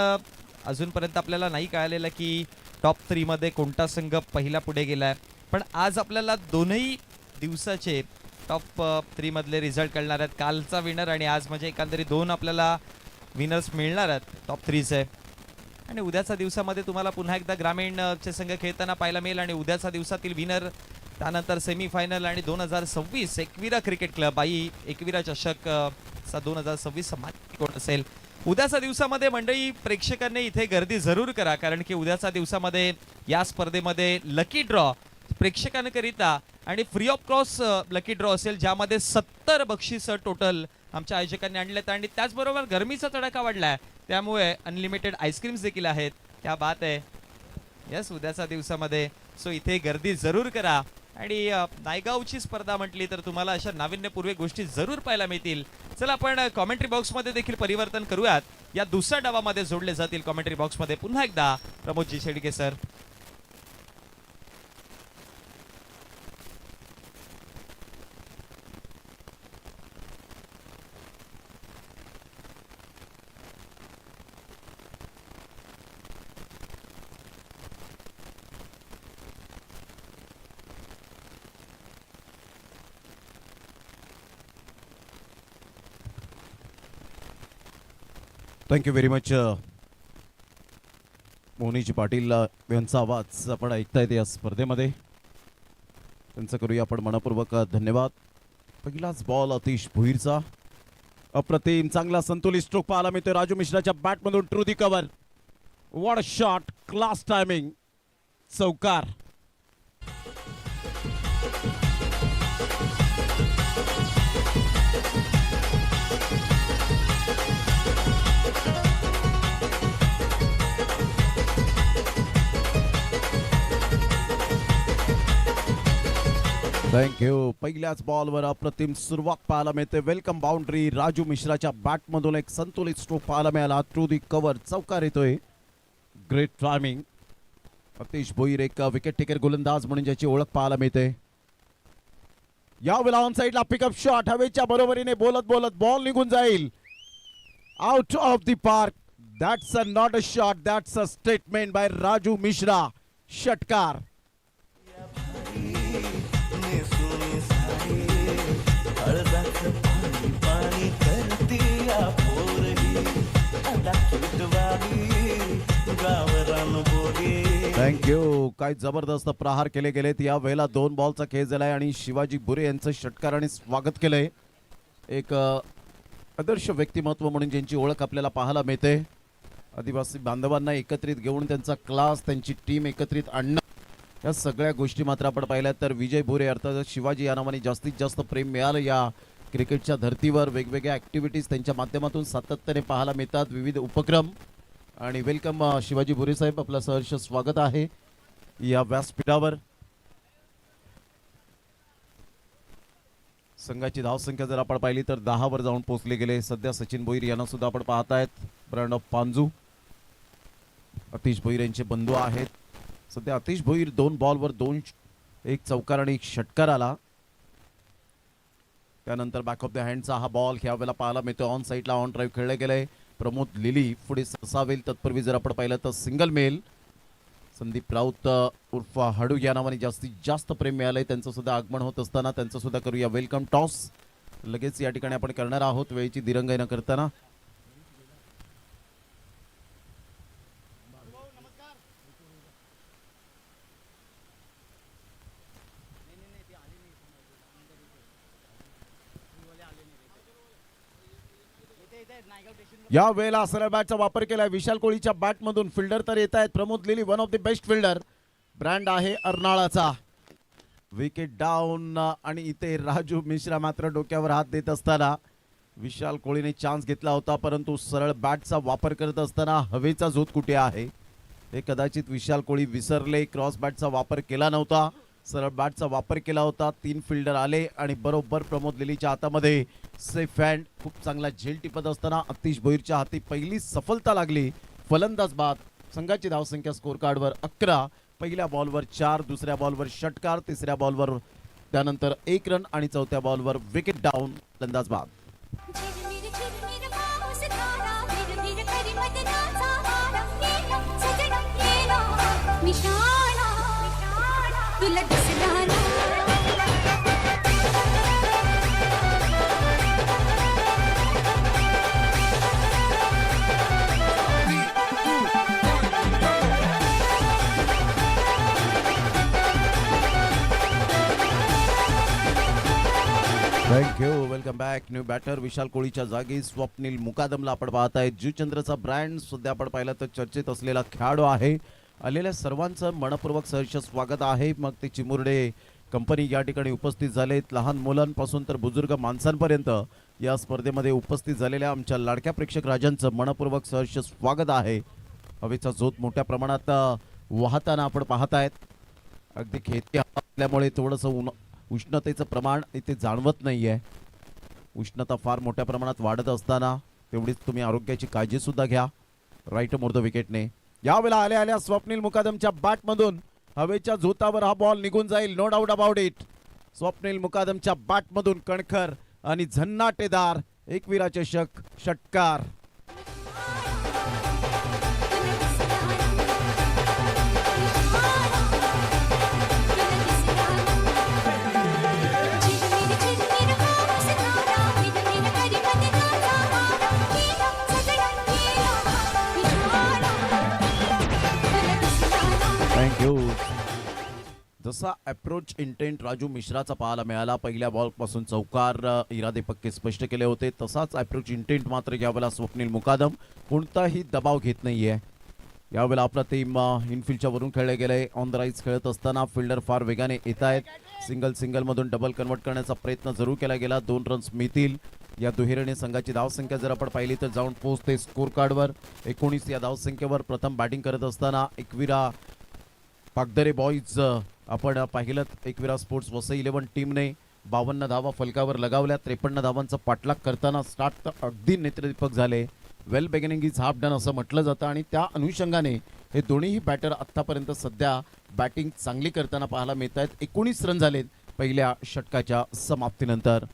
अजूनपर्यंत आपल्याला नाही कळालेलं की टॉप 3 मध्ये कोणता संघ पहिला पुढे गेलाय. पण आज आपल्याला दोनही दिवसाचे टॉप 3 मधले रिझल्ट कळणार आहेत. कालचा विनर आणि आज म्हणजे एकंदरीत 2 आपल्याला विनर्स मिळणार आहेत टॉप 3चे. आणि उद्याच्या दिवसामध्ये तुम्हाला पुन्हा एकदा ग्रामीणचे संघ खेळताना पाहायला मिळेल. आणि उद्याच्या दिवसातील विनर, त्यानंतर सेमीफायनल आणि 2026 Ekvira cricket club I Ekvira चषक 2026 कोण असेल. उद्याच्या दिवसामध्ये मंडळी, प्रेक्षकांनी इथे गर्दी जरूर करा, कारण की उद्याच्या दिवसामध्ये या स्पर्धेमध्ये लकी ड्रॉ प्रेक्षकांकरिता आणि free of cost lucky draw असेल, ज्यामध्ये 70 बक्षीस टोटल आमच्या आयोजकांनी आणलेत. आणि त्याचबरोबर गरमीचा तडाखा वाढलाय, त्यामुळे अनलिमिटेड आईस्क्रीम्स देखील आहेत. क्या बात आहे. यस, उद्याच्या दिवसामध्ये सो इथे गर्दी जरूर करा. आणि नायगावची स्पर्धा म्हटली तर तुम्हाला अशा नाविन्यपूर्व गोष्टी जरूर पाहायला मिळतील. चला, आपण कॉमेंट्री बॉक्समध्ये देखील परिवर्तन करूयात. या दुसऱ्या डावामध्ये जोडले जातील कॉमेंट्री बॉक्समध्ये पुन्हा एकदा Pramodji Shedge sir. Thank you very much. Mohaniji Patil यांचा आवाज आपण ऐकता येते या स्पर्धेमध्ये. त्यांचं करूया आपण मनपूर्वक धन्यवाद. पहिलाच बॉल अतिश भुईरचा, अप्रतिम चांगला संतुलित स्ट्रोक पाहायला मिळतोय राजू मिश्राच्या बॅटमधून. Through the cover, what a shot, class timing, चौकार. थँक्यू. पहिल्याच बॉलवर अप्रतिम सुरुवात पाहायला मिळते. Welcome boundary. राजू मिश्राच्या बॅटमधून एक संतुलित स्ट्रोक पाहायला मिळाला. थ्रू दी कव्हर चौकार येतोय. Great timing. अतिश भोईर एक विकेट टेकर गोलंदाज म्हणून ज्याची ओळख पाहायला मिळते. यावेळेला ऑन साइडला पिकअप शॉट हवेच्या बरोबरीने बोलत बोलत बॉल निघून जाईल. Out of the park. That's a not a shot, that's a statement by Raju Mishra. षटकार. थँक्यू. काय जबरदस्त प्रहार केले गेलेत. या वेळेला 2 बॉलचा खेळ झालाय आणि शिवाजी बुरे यांचं षटकाराने स्वागत केलंय. एक आदर्श व्यक्तिमत्व म्हणून ज्यांची ओळख आपल्याला पाहायला मिळते. आदिवासी बांधवांना एकत्रित घेऊन त्यांचा क्लास, त्यांची टीम एकत्रित आणणं, या सगळ्या गोष्टी मात्र आपण पाहिल्या तर विजय बुरे अर्थात शिवाजी या नावाने जास्तीत जास्त प्रेम मिळालं. या क्रिकेटच्या धर्तीवर वेगवेगळ्या ॲक्टिव्हिटीज त्यांच्या माध्यमातून सातत्याने पाहायला मिळतात, विविध उपक्रम. आणि वेलकम शिवाजी बुरे साहेब, आपलं सहर्ष स्वागत आहे या व्यासपीठावर. संघाची धावसंख्या जर आपण पाहिली तर 10 वर जाऊन पोहोचले गेले. सध्या सचिन भोईर यांना सुद्धा आपण पाहतायत. ब्रँड ऑफ पांजू अतिश भोईर यांचे बंधू आहेत. सध्या अतिश भोईर 2 बॉलवर 2, एक चौकार आणि एक षटकार आला. त्यानंतर बॅक ऑफ द हँडचा हा बॉल ह्या वेळेला पाहायला मिळतो. ऑन साईडला ऑन ड्राईव्ह खेळले गेले. प्रमोद लिली पुढे सरसावेल तत्पूर्वी जर आपण पाहिलं तर सिंगल मेल. संदीप राऊत उर्फ हडू या नावाने जास्तीत जास्त प्रेम मिळालंय. त्यांचं सुद्धा आगमन होत असताना त्यांचं सुद्धा करूया वेलकम टॉस. लगेच या ठिकाणी आपण करणार आहोत वेळेची दिरंगाई न करताना. या वेळेला सरळ बॅटचा वापर केलाय. विशाल कोळीच्या बॅटमधून फिल्डर तर येत आहेत. Pramod lily one of the best fielder. Brand आहे अर्नाळाचा. विकेट डाऊन आणि इथे राजू मिश्रा मात्र डोक्यावर हात देत असताना विशाल कोळीने चान्स घेतला होता, परंतु सरळ बॅटचा वापर करत असताना हवेचा झोत कुठे आहे हे कदाचित विशाल कोळी विसरले. क्रॉस बॅटचा वापर केला नव्हता, सरळ बॅटचा वापर केला होता. 3 फिल्डर आले आणि बरोबर प्रमोद लिलीच्या हातामध्ये सेफ हँड. खूप चांगला झेल टिपत असताना अतिश भोईरच्या हाती पहिली सफलता लागली. फलंदाज बाद. संघाची धावसंख्या स्कोर कार्डवर 11. पहिल्या बॉलवर 4, दुसऱ्या बॉलवर षटकार, तिसऱ्या बॉलवर त्यानंतर 1 रन आणि चौथ्या बॉलवर विकेट डाऊन. फलंदाज बाद. Thank you. Welcome back. New batter Vishal कोळीच्या जागी स्वप्नील मुकादमला आपण पाहताय. जुचंद्रचा ब्रँड सुद्धा आपण पाहिलं तर चर्चेत असलेला खेळाडू आहे. आलेल्या सर्वांचं मनपूर्वक सहर्ष स्वागत आहे. मग ते चिमुरडे कंपनी या ठिकाणी उपस्थित झालेत. लहान मुलांपासून तर बुजुर्ग माणसांपर्यंत या स्पर्धेमध्ये उपस्थित झालेल्या आमच्या लाडक्या प्रेक्षक राजांचं मनपूर्वक सहर्ष स्वागत आहे. हवेचा झोत मोठ्या प्रमाणात वाहताना आपण पाहतायत. अगदी खेळती असल्यामुळे थोडंसं उष्णतेचं प्रमाण इथे जाणवत नाही आहे. उष्णता फार मोठ्या प्रमाणात वाढत असताना तेवढीच तुम्ही आरोग्याची काळजी सुद्धा घ्या. राईट मोर द विकेटने यावेळेला आल्या स्वप्नील मुकादमच्या बॅटमधून हवेच्या झोतावर हा बॉल निघून जाईल. No doubt about it. Swapnil मुकादमच्या बॅटमधून कणखर आणि झन्नाटेदार एकविरा चषक षटकार. थँक्यू. जसा अप्रोच इंटेंट राजू मिश्राचा पाहायला मिळाला, पहिल्या बॉलपासून चौकार इरादे पक्के स्पष्ट केले होते, तसाच अप्रोच इंटेंट मात्र यावेळेला स्वप्नील मुकादम कोणताही दबाव घेत नाहीये. यावेळेला आपला टीम इनफिल्डच्या वरून खेळले गेले. ऑन द राईज खेळत असताना फिल्डर फार वेगाने येत आहेत. सिंगल मधून डबल कन्वर्ट करण्याचा प्रयत्न जरूर केला गेला. 2 रन्स मिळतील. या दुहेरीने संघाची धावसंख्या जर आपण पाहिली तर जाऊन पोहोचते स्कोर कार्डवर 19. या धावसंख्येवर प्रथम बॅटिंग करत असताना एकविरा पागदरे बॉईज आपण पाहिलं एकविरा स्पोर्ट्स वसई 11 टीमने 52 धावा फलकावर लगावल्या. 53 धावांचा पाठलाग करताना स्टार्ट तर अगदी नेत्रदीपक झाले. वेल बिगिनिंग इज हाफ डन असं म्हटलं जातं आणि त्या अनुषंगाने हे दोन्हीही बॅटर आत्तापर्यंत सध्या बॅटिंग चांगली करताना पाहायला मिळत आहेत. 19 रन झालेत पहिल्या षटकाच्या समाप्तीनंतर.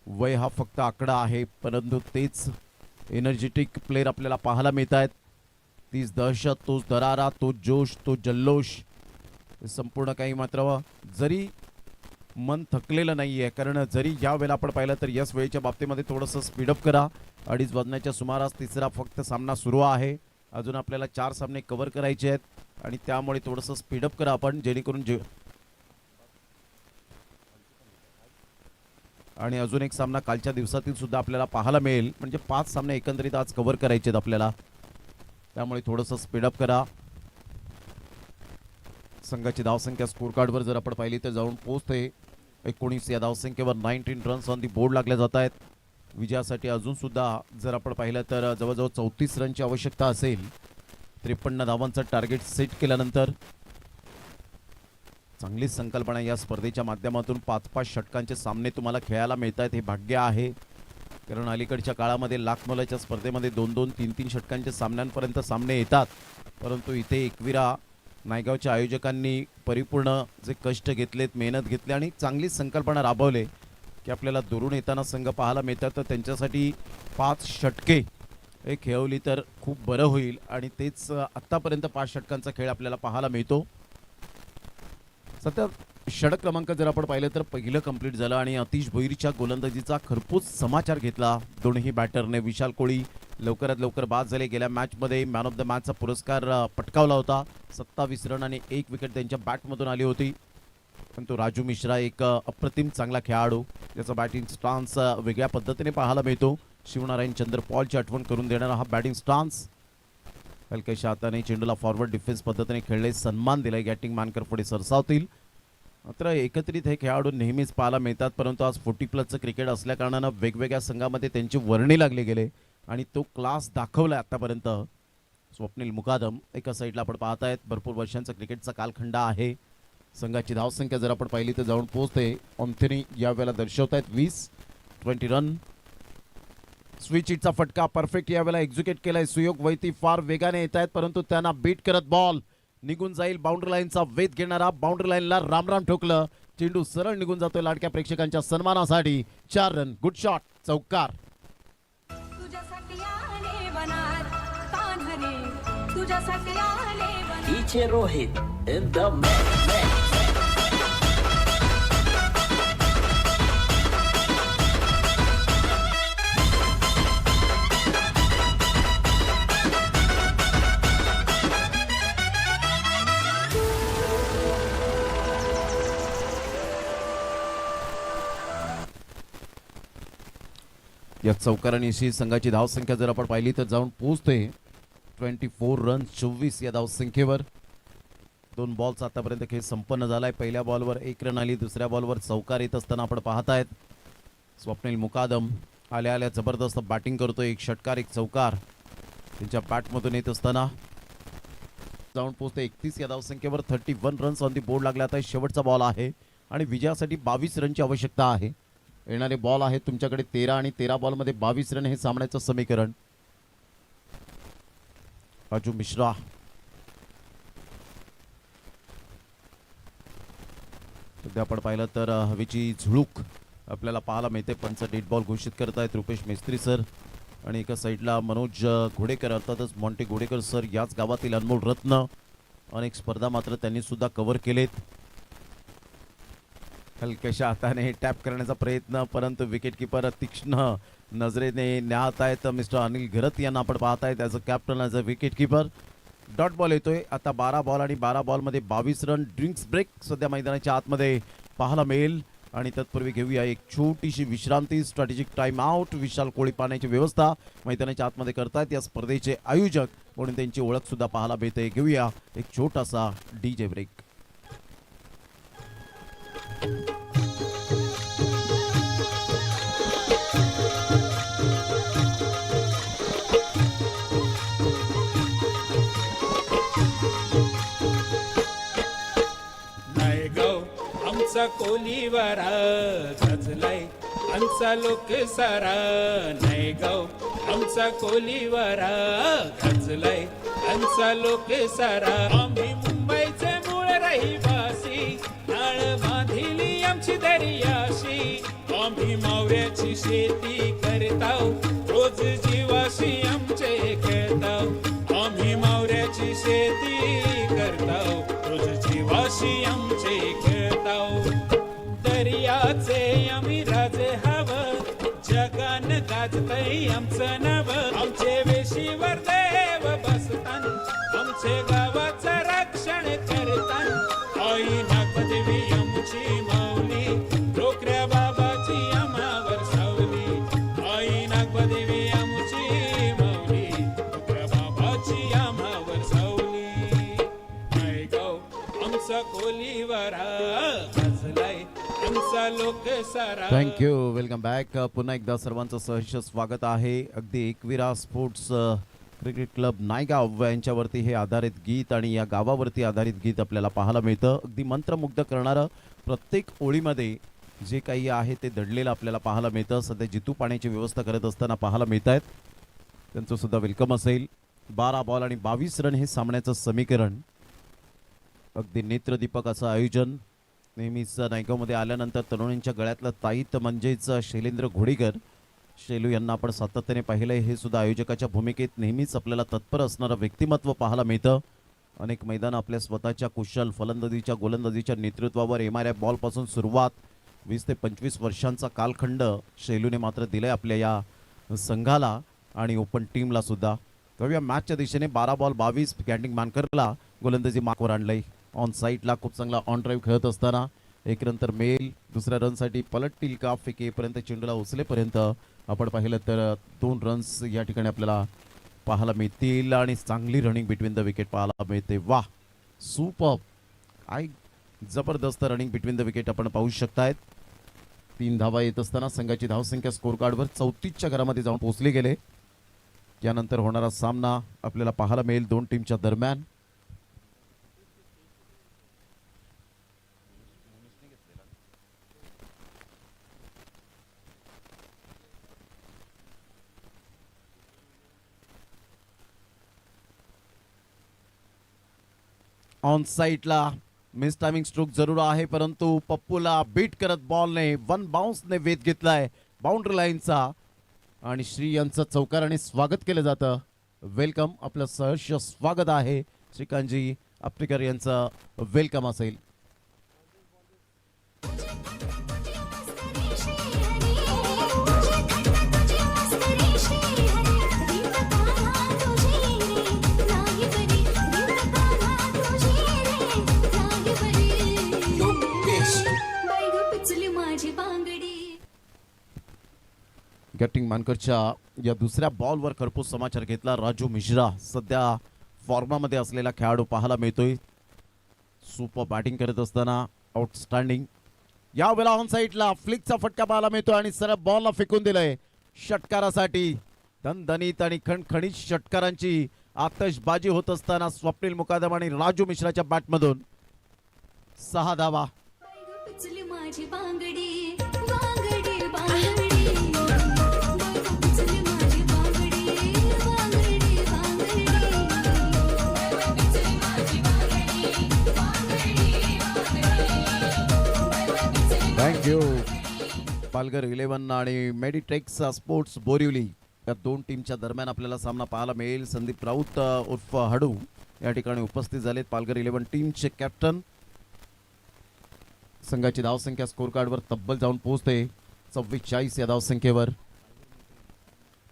वय हा फक्त आकडा आहे, परंतु तेच एनर्जेटिक प्लेयर आपल्याला पाहायला मिळत आहेत. तीच दहशत, तोच दरारा, तोच जोश, तो जल्लोष, संपूर्ण काही मात्र जरी मन थकलेलं नाही आहे. कारण जरी या वेळेला आपण पाहिलं तर याच वेळेच्या बाबतीमध्ये थोडंसं स्पीडअप करा. 2:30 वाजण्याच्या सुमारास तिसरा फक्त सामना सुरू आहे. अजून आपल्याला 4 सामने कव्हर करायचे आहेत आणि त्यामुळे थोडंसं स्पीडअप करा आपण, जेणेकरून आणि अजून एक सामना कालच्या दिवसातील सुद्धा आपल्याला पाहायला मिळेल. म्हणजे 5 सामने एकंदरीत आज कव्हर करायचे आहेत आपल्याला, त्यामुळे थोडंसं स्पीडअप करा. संघाची धावसंख्या स्कोर कार्डवर जर आपण पाहिली तर जाऊन पोहोचते 19 या धावसंख्येवर. 19 रन्स ऑन दी बोर्ड लागले जात आहेत. विजयासाठी अजून सुद्धा जर आपण पाहिलं तर जवळजवळ 34 रनची आवश्यकता असेल. 53 धावांचं टार्गेट सेट केल्यानंतर चांगली संकल्पना या स्पर्धेच्या माध्यमातून 5-5 षटकांचे सामने तुम्हाला खेळायला मिळत आहेत. हे भाग्य आहे, कारण अलीकडच्या काळामध्ये लाख मोलाच्या स्पर्धेमध्ये 2-2, 3-3 षटकांच्या सामन्यांपर्यंत सामने येतात. परंतु इथे एकविरा नायगावच्या आयोजकांनी परिपूर्ण जे कष्ट घेतलेत, मेहनत घेतली आणि चांगली संकल्पना राबवले की आपल्याला दुरून येताना संघ पाहायला मिळतात. तर त्यांच्यासाठी 5 षटके हे खेळवली तर खूप बरं होईल आणि तेच आत्तापर्यंत 5 षटकांचा खेळ आपल्याला पाहायला मिळतो. सध्या षटक क्रमांक जर आपण पाहिलं तर पहिलं कंप्लीट झालं आणि अतिश भोईरच्या गोलंदाजीचा खरपूस समाचार घेतला दोन्ही बॅटरने. विशाल कोळी लवकरात लवकर बाद झाले. गेल्या मॅचमध्ये मॅन ऑफ द मॅचचा पुरस्कार पटकावला होता. 27 रन आणि 1 विकेट त्यांच्या बॅटमधून आली होती. परंतु राजू मिश्रा एक अप्रतिम चांगला खेळाडू, ज्याचा बॅटिंग स्टान्स वेगळ्या पद्धतीने पाहायला मिळतो. शिवनारायण चंद्र पॉलची आठवण करून देणारा हा बॅटिंग स्टान्स. हलक्याशा हाताने चेंडूला फॉरवर्ड डिफेन्स पद्धतीने खेळले, सन्मान दिलाय. बॅटिंग मानकर पुढे सरसावतील. मात्र एकत्रित हे खेळाडू नेहमीच पाहायला मिळतात, परंतु आज 40+ क्रिकेट असल्या कारणानं वेगवेगळ्या संघामध्ये त्यांची वर्णी लागली गेले आणि तो क्लास दाखवला आतापर्यंत. स्वप्नील मुकादम एका साईडला आपण पाहत आहेत. भरपूर वर्षांचा क्रिकेटचा कालखंड आहे. संघाची धावसंख्या जर आपण पाहिली तर जाऊन पोहोचते. ऑन्थनी यावेळेला दर्शवत आहेत 20 रन. स्विच हिटचा फटका परफेक्ट यावेळेला एक्झिक्यूट केलाय. सुयोग वैती फार वेगाने येत आहेत, परंतु त्यांना बीट करत बॉल निघून जाईल. बाउंड्री लाईनचा वेध घेणारा, बाउंड्री लाईनला रामराम ठोकलं. चेंडू सरळ निघून जातोय लाडक्या प्रेक्षकांच्या सन्मानासाठी. 4 रन. गुड शॉट, चौकार. DJ Rohit in the mix. या चौकारांशी संघाची धावसंख्या जर आपण पाहिली तर जाऊन पोहोचते 24 रन 24 या धावसंख्येवर. 2 बॉल्स आतापर्यंत खेळ संपन्न झालाय. पहिल्या बॉलवर 1 रन आली, दुसऱ्या बॉलवर चौकार येत असताना आपण पाहत आहेत. स्वप्नील मुकादम आल्या आल्या जबरदस्त बॅटिंग करतोय. 1 षटकार 1 चौकार त्यांच्या बॅटमधून येत असताना जाऊन पोहोचते 31 या धावसंख्येवर. 31 रन्स ऑन दी बोर्ड लागला. आता शेवटचा बॉल आहे आणि विजयासाठी 22 रनची आवश्यकता आहे. येणारे बॉल आहेत तुमच्याकडे 13 आणि 13 बॉलमध्ये 22 रन हे सामन्याचं समीकरण. राजू मिश्रा सध्या आपण पाहिलं तर हवेची झुळूक आपल्याला पाहायला मिळते. पंच डेड बॉल घोषित करतायत रुपेश मेस्त्री सर आणि एका साईडला मनोज घोडेकर, अर्थातच मॉन्टे घोडेकर सर, याच गावातील अनमोल रत्न. अनेक स्पर्धा मात्र त्यांनी सुद्धा कव्हर केलेत. हलक्याशा हाताने टॅप करण्याचा प्रयत्न, परंतु विकेट किपर तीक्ष्ण नजरेने न्याहात आहेत. मिस्टर अनिल घरत यांना आपण पाहतायत as a captain, as a wicket keeper. Dot ball येतोय आता. 12 बॉल आणि 12 बॉलमध्ये 22 रन. ड्रिंक्स ब्रेक सध्या मैदानाच्या आतमध्ये पाहायला मिळेल आणि तत्पूर्वी घेऊया एक छोटीशी विश्रांती. Strategic time out. Vishal Koli पाण्याची व्यवस्था मैदानाच्या आतमध्ये करतायत. या स्पर्धेचे आयोजक म्हणून त्यांची ओळख सुद्धा पाहायला मिळते. घेऊया एक छोटासा DJ ब्रेक. आमचा कोलीवर गजलाय आमचा लोक सारा नाही गाव आमचा कोलीवर गजलाय आमचा लोक सारा आम्ही मुंबईचे मूळ रहिवासी नाळ बांधिली आमची दर्याशी आम्ही मावऱ्याची शेती करताव रोज जीवाशी आमचे खेळताव आम्ही मावऱ्याची शेती करताव रोज जीवाशी आमचे खेळताव दर्याचे आम्ही राजे हवं जगान गाजतय आमचं नाव आमचे वेशीवर देव बसतान आमचे गावाचं रक्षण करतान आई नागदेवी आमची माऊली डोकऱ्या बाबाची आम्हावर सावली आई नागदेवी आमची माऊली डोकऱ्या बाबाची आम्हावर सावली नाही गाव आमचा कोलीवर गजलाय आमचा लोक सारा थँक्यू वेलकम बॅक पुन्हा एकदा सर्वांचं सहर्ष स्वागत आहे अगदी Ekvira sports cricket club Naigaon यांच्यावरती हे आधारित गीत आणि या गावावरती आधारित गीत आपल्याला पाहायला मिळतं अगदी मंत्रमुग्ध करणारं प्रत्येक ओळीमध्ये जे काही आहे ते दडलेलं आपल्याला पाहायला मिळतं सध्या जितू पाण्याची व्यवस्था करत असताना पाहायला मिळत आहेत त्यांचं सुद्धा वेलकम असेल 12 बॉल आणि 22 रन हे सामन्याचं समीकरण अगदी नेत्रदीपक असं आयोजन नेहमीच नायगावमध्ये आल्यानंतर तरुणांच्या गळ्यातलं ताईत म्हणजेच शैलेंद्र घोडीकर शेलू यांना आपण सातत्याने पाहिलंय हे सुद्धा आयोजकाच्या भूमिकेत नेहमीच आपल्याला तत्पर असणारं व्यक्तिमत्व पाहायला मिळतं अनेक मैदान आपल्या स्वतःच्या कुशल फलंदाजीच्या गोलंदाजीच्या नेतृत्वावर एमआरएफ बॉलपासून सुरुवात 20 ते 25 वर्षांचा कालखंड शेलूने मात्र दिलाय आपल्या या संघाला आणि ओपन टीमला सुद्धा तर या मॅचच्या दिशेने 12 बॉल 22 कॅन्टिंग मानकरला गोलंदाजी मार्कवर आणलंय ऑन साईडला खूप चांगला ऑन ड्राईव्ह खेळत असताना एक नंतर मेल दुसऱ्या रनसाठी पलटतील का फेकेपर्यंत चेंडूला उचलेपर्यंत आपण पाहिलं तर 2 रन्स या ठिकाणी आपल्याला पाहायला मिळतील आणि चांगली रनिंग बिटवीन द विकेट पाहायला मिळते वाह सुपर काय जबरदस्त रनिंग बिटवीन द विकेट आपण पाहू शकतायत 3 धावा येत असताना संघाची धावसंख्या स्कोर कार्डवर 34च्या घरामध्ये जाऊन पोहोचली गेले यानंतर होणारा सामना आपल्याला पाहायला मिळेल 2 टीमच्या दरम्यान ऑन साईडला मिस टायमिंग स्ट्रोक जरूर आहे परंतु पप्पूला बीट करत बॉलने 1 बाउन्सने वेध घेतलाय बाउंड्री लाईनचा आणि श्री यांचं चौकाराने स्वागत केलं जातं वेलकम आपलं सहर्ष स्वागत आहे श्रीकांतजी आफ्रिकर यांचं वेलकम असेल कॅप्टन मानकरच्या या दुसऱ्या बॉलवर खरपूस समाचार घेतला राजू मिश्रा सध्या फॉर्मामध्ये असलेला खेळाडू पाहायला मिळतोय सुपर बॅटिंग करत असताना आउटस्टँडिंग यावेळेला ऑन साईडला फ्लिकचा फटका पाहायला मिळतोय आणि सरळ बॉलला फेकून दिलंय षटकारासाठी दणदणीत आणि खणखणीत षटकारांची आतषबाजी होत असताना स्वप्नील मुकादम आणि राजू मिश्राच्या बॅटमधून 6 धावा थँक्यू पालघर 11 आणि मेडिटेक्स स्पोर्ट्स बोरिवली या 2 टीमच्या दरम्यान आपल्याला सामना पाहायला मिळेल संदीप राऊत उर्फ हडू या ठिकाणी उपस्थित झालेत पालघर 11 टीमचे कॅप्टन संघाची धावसंख्या स्कोर कार्डवर तब्बल जाऊन पोहोचते 44 या धावसंख्येवर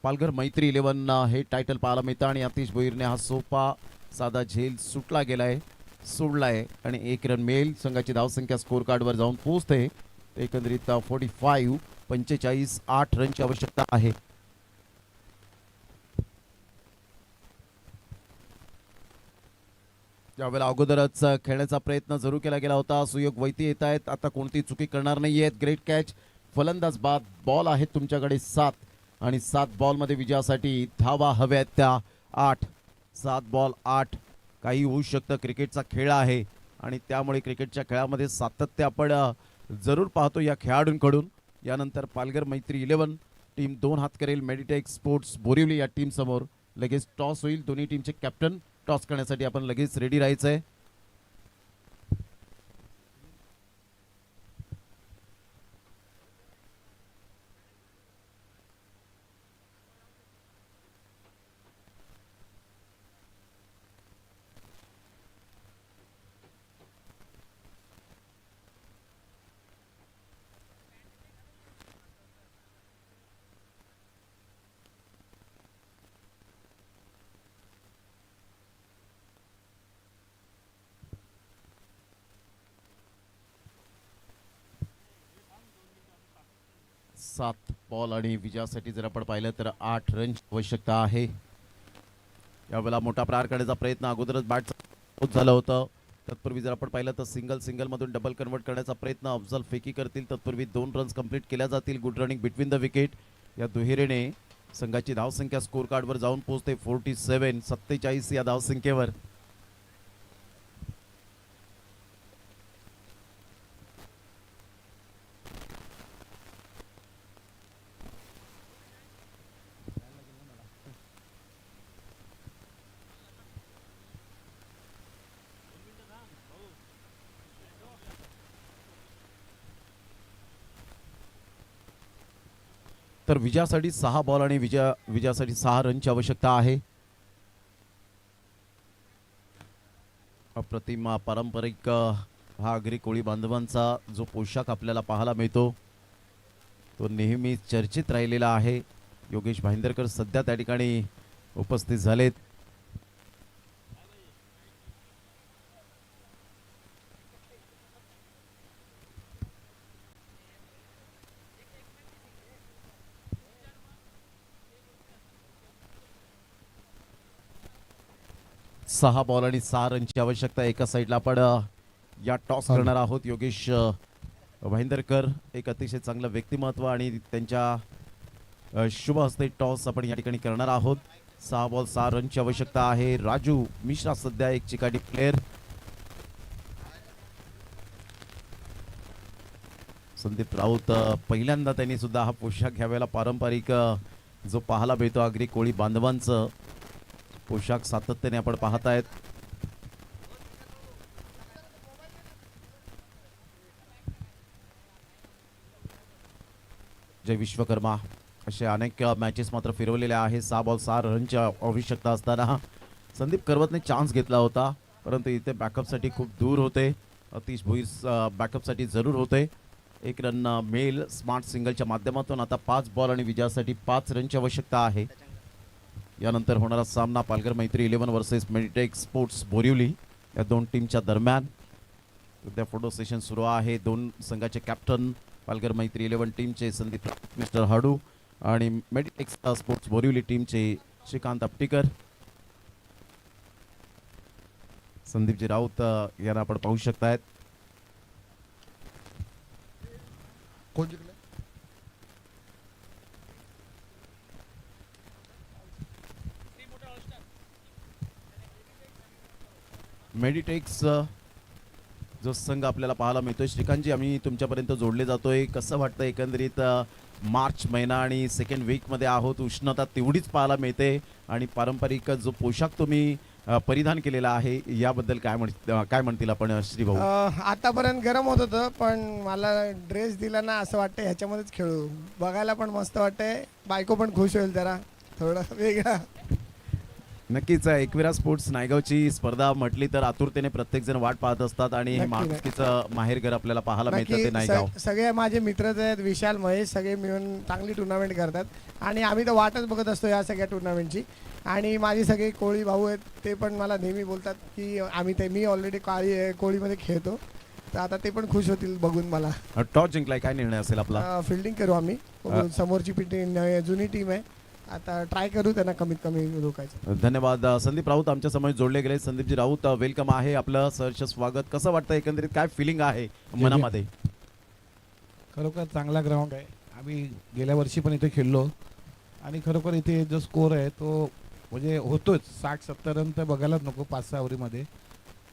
पालघर मैत्री 11 हे टायटल पाहायला मिळतं आणि आतिश भोईरने हा सोपा साधा झेल सुटला गेलाय सोडलाय आणि 1 रन मिळेल संघाची धावसंख्या स्कोर कार्डवर जाऊन पोहोचते एकंदरीत 45 8 रनची आवश्यकता आहे यावेळेला अगोदरच खेळण्याचा प्रयत्न जरूर केला गेला होता सुयोग वैती येत आहेत आता कोणती चुकी करणार नाहीयेत ग्रेट कॅच फलंदाज बाद बॉल आहेत तुमच्याकडे 7 आणि 7 बॉलमध्ये विजयासाठी धावा हव्यात त्या 8 7 बॉल 8 काही होऊ शकतं क्रिकेटचा खेळ आहे आणि त्यामुळे क्रिकेटच्या खेळामध्ये सातत्य आपण जरूर पाहतो या खेळाडूंकडून. यानंतर पालघर मैत्री 11 टीम 2 हात करेल मेडिटेक स्पोर्ट्स बोरिवली या टीम समोर. लगेच टॉस होईल. दोन्ही टीमचे कॅप्टन टॉस करण्यासाठी आपण लगेच रेडी राहायचं आहे. सात बॉल आणि विजयासाठी जर आपण पाहिलं तर 8 रनची आवश्यकता आहे. यावेळेला मोठा प्रहार करण्याचा प्रयत्न अगोदरच बॅट झालं होतं. तत्पूर्वी जर आपण पाहिलं तर सिंगल मधून डबल कन्वर्ट करण्याचा प्रयत्न अफजल फेकी करतील. तत्पूर्वी 2 रन्स कंप्लीट केल्या जातील. Good running between the wicket. या दुहेरीने संघाची धावसंख्या स्कोर कार्डवर जाऊन पोहोचते 47 या धावसंख्येवर. तर विजयासाठी 6 बॉल आणि विजयासाठी 6 रनची आवश्यकता आहे. अप्रतिम पारंपरिक हा आगरी कोळी बांधवांचा जो पोशाख आपल्याला पाहायला मिळतो तो नेहमी चर्चित राहिलेला आहे. योगेश भाईंदरकर सध्या त्या ठिकाणी उपस्थित झालेत. सहा बॉल आणि 6 रनची आवश्यकता. एका साईडला आपण या टॉस करणार आहोत. योगेश भाईंदरकर एक अतिशय चांगलं व्यक्तिमत्व आणि त्यांच्या शुभ हस्ते टॉस आपण या ठिकाणी करणार आहोत. 6 बॉल 6 रनची आवश्यकता आहे. राजू मिश्रा सध्या एक चिकाटी प्लेअर. संदीप राऊत पहिल्यांदा त्यांनी सुद्धा हा पोशाख घ्यावेला. पारंपरिक जो पाहायला मिळतो आगरी कोळी बांधवांचं पोशाख सातत्याने आपण पाहत आहेत. जय विश्वकर्मा असे अनेक मॅचेस मात्र फिरवलेल्या आहेत. 6 बॉल 6 रनची आवश्यकता असताना संदीप करवतने चान्स घेतला होता परंतु इथे बॅकअपसाठी खूप दूर होते. अतिश भोईर बॅकअपसाठी जरूर होते. 1 रन मिळेल स्मार्ट सिंगलच्या माध्यमातून. आता 5 बॉल आणि विजयासाठी 5 रनची आवश्यकता आहे. यानंतर होणारा सामना पालघर मैत्री 11 वर्सेस मेडिटेक स्पोर्ट्स बोरिवली या दोन टीमच्या दरम्यान. सध्या फोटो सेशन सुरू आहे. दोन संघाचे कॅप्टन पालघर मैत्री 11 टीमचे संदीप मिस्टर हाडू आणि मेडिटेक स्पोर्ट्स बोरिवली टीमचे श्रीकांत अपटीकर. संदीपजी राऊत यांना आपण पाहू शकतायत. कोण जिंकलं? मेडिटेक्स जो संघ आपल्याला पाहायला मिळतोय. श्रीकांतजी आम्ही तुमच्यापर्यंत जोडले जातोय. कसं वाटतं एकंदरीत मार्च महिना आणि सेकंड वीकमध्ये आहोत. उष्णता तेवढीच पाहायला मिळते आणि पारंपरिक जो पोशाख तुम्ही परिधान केलेला आहे याबद्दल काय म्हणतील आपण श्रीभाऊ? आतापर्यंत गरम होत होतं पण मला ड्रेस दिला ना असं वाटतं ह्याच्यामध्येच खेळू. बघायला पण मस्त वाटतंय. बायको पण खुश होईल जरा थोडं वेगळा. नक्कीच एकविरा स्पोर्ट्स नायगावची स्पर्धा म्हटली तर आतुरतेने प्रत्येक जण वाट पाहत असतात आणि हे माणुसकीचं माहेरघर आपल्याला पाहायला मिळतं ते नायगाव. सगळे माझे मित्रच आहेत. विशाल महेश सगळे मिळून चांगली टुर्नामेंट करतात आणि आम्ही तर वाटच बघत असतो या सगळ्या टुर्नामेंटची. आणि माझे सगळे कोळी भाऊ आहेत ते पण मला नेहमी बोलतात की मी ऑलरेडी कोळीमध्ये खेळतो तर आता ते पण खुश होतील बघून मला. टॉस जिंकलाय काय निर्णय असेल आपला? फिल्डिंग करू आम्ही. समोरची जुनी टीम आहे. आता ट्राय करू त्यांना कमीत कमी रोखायचं. धन्यवाद. संदीप राऊत आमच्या समोर जोडले गेले. संदीपजी राऊत वेलकम आहे आपलं सहर्ष स्वागत. कसं वाटतं एकंदरीत काय फिलिंग आहे मनामध्ये? खरोखर चांगला ग्राउंड आहे. आम्ही गेल्या वर्षी पण इथे खेळलो आणि खरोखर इथे जो स्कोर आहे तो म्हणजे होतोच 60-70 रन तर बघायलाच नको 5-6 ओव्हरीमध्ये.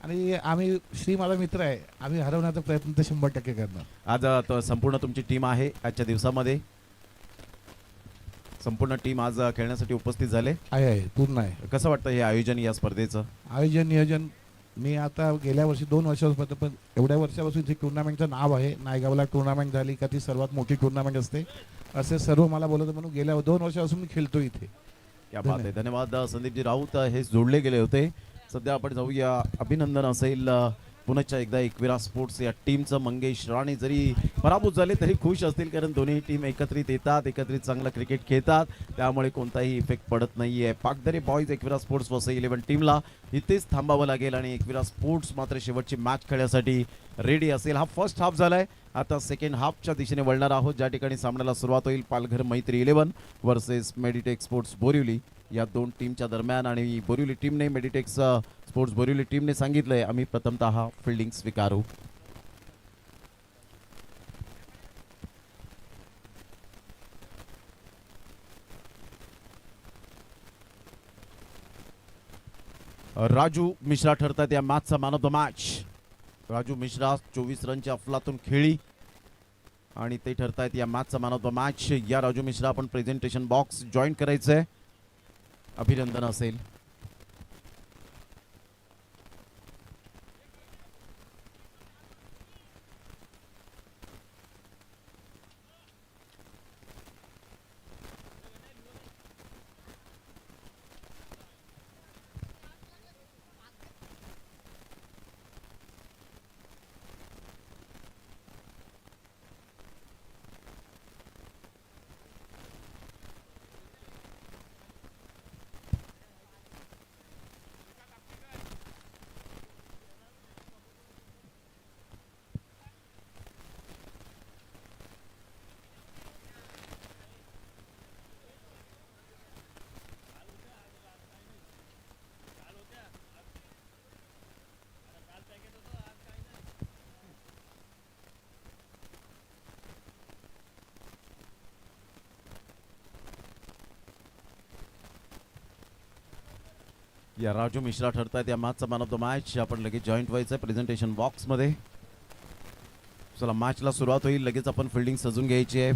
आणि आम्ही श्री माझा मित्र आहे, आम्ही हरवण्याचा प्रयत्न तर 100% करणार. आज संपूर्ण तुमची टीम आहे आजच्या दिवसामध्ये, संपूर्ण टीम आज खेळण्यासाठी उपस्थित झाले. आहे पूर्ण आहे. कसं वाटतं हे आयोजन या स्पर्धेचं? आयोजन नियोजन मी आता गेल्या वर्षी 2 वर्षापासून, पण एवढ्या वर्षापासून जे टुर्नामेंटचं नाव आहे, नायगावला टुर्नामेंट झाली का ती सर्वात मोठी टुर्नामेंट असते असे सर्व मला बोलत, म्हणून गेल्या 2 वर्षापासून मी खेळतो इथे. क्या बात आहे. धन्यवाद संदीपजी राऊत, हे जोडले गेले होते. सध्या आपण जाऊया, अभिनंदन असेल पुनश्च एकदा एकविरा स्पोर्ट्स या टीमचं. मंगेश राणे जरी पराभूत झाले तरी खुश असतील, कारण दोन्ही टीम एकत्रित येतात, एकत्रित चांगलं क्रिकेट खेळतात, त्यामुळे कोणताही इफेक्ट पडत नाही आहे. पागदरे बॉईज एकविरा स्पोर्ट्स वसई 11 टीमला इथेच थांबावं लागेल आणि एकविरा स्पोर्ट्स मात्र शेवटची मॅच खेळण्यासाठी रेडी असेल. हा फर्स्ट हाफ झालाय, आता सेकंड हाफच्या दिशेने वळणार आहोत, ज्या ठिकाणी सामन्याला सुरुवात होईल पालघर मैत्री 11 वर्सेस मेडिटेक स्पोर्ट्स बोरिवली या 2 टीमच्या दरम्यान. आणि बोरिवली टीमने, मेडिटेक्स स्पोर्ट्स बोरिवली टीमने सांगितलंय आम्ही प्रथमतः फिल्डिंग स्वीकारू. राजू मिश्रा ठरतात या मॅचचा man of the match. Raju Mishra 24 रनच्या अफलातून खेळी आणि ते ठरतायत या मॅचचा मॅन ऑफ द मॅच. या राजू मिश्रा आपण प्रेझेंटेशन बॉक्स जॉईन करायचंय, अभिनंदन असेल. या राजू मिश्रा ठरतायत या मॅचचा मॅन ऑफ द मॅच. आपण लगेच जॉईंट व्हायचं प्रेझेंटेशन बॉक्समध्ये. चला, मॅचला सुरुवात होईल, लगेच आपण फिल्डिंग सजून घ्यायची आहे.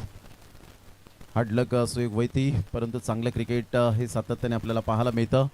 हार्ड लक असो एक वैती, परंतु चांगलं क्रिकेट हे सातत्याने आपल्याला पाहायला मिळतं.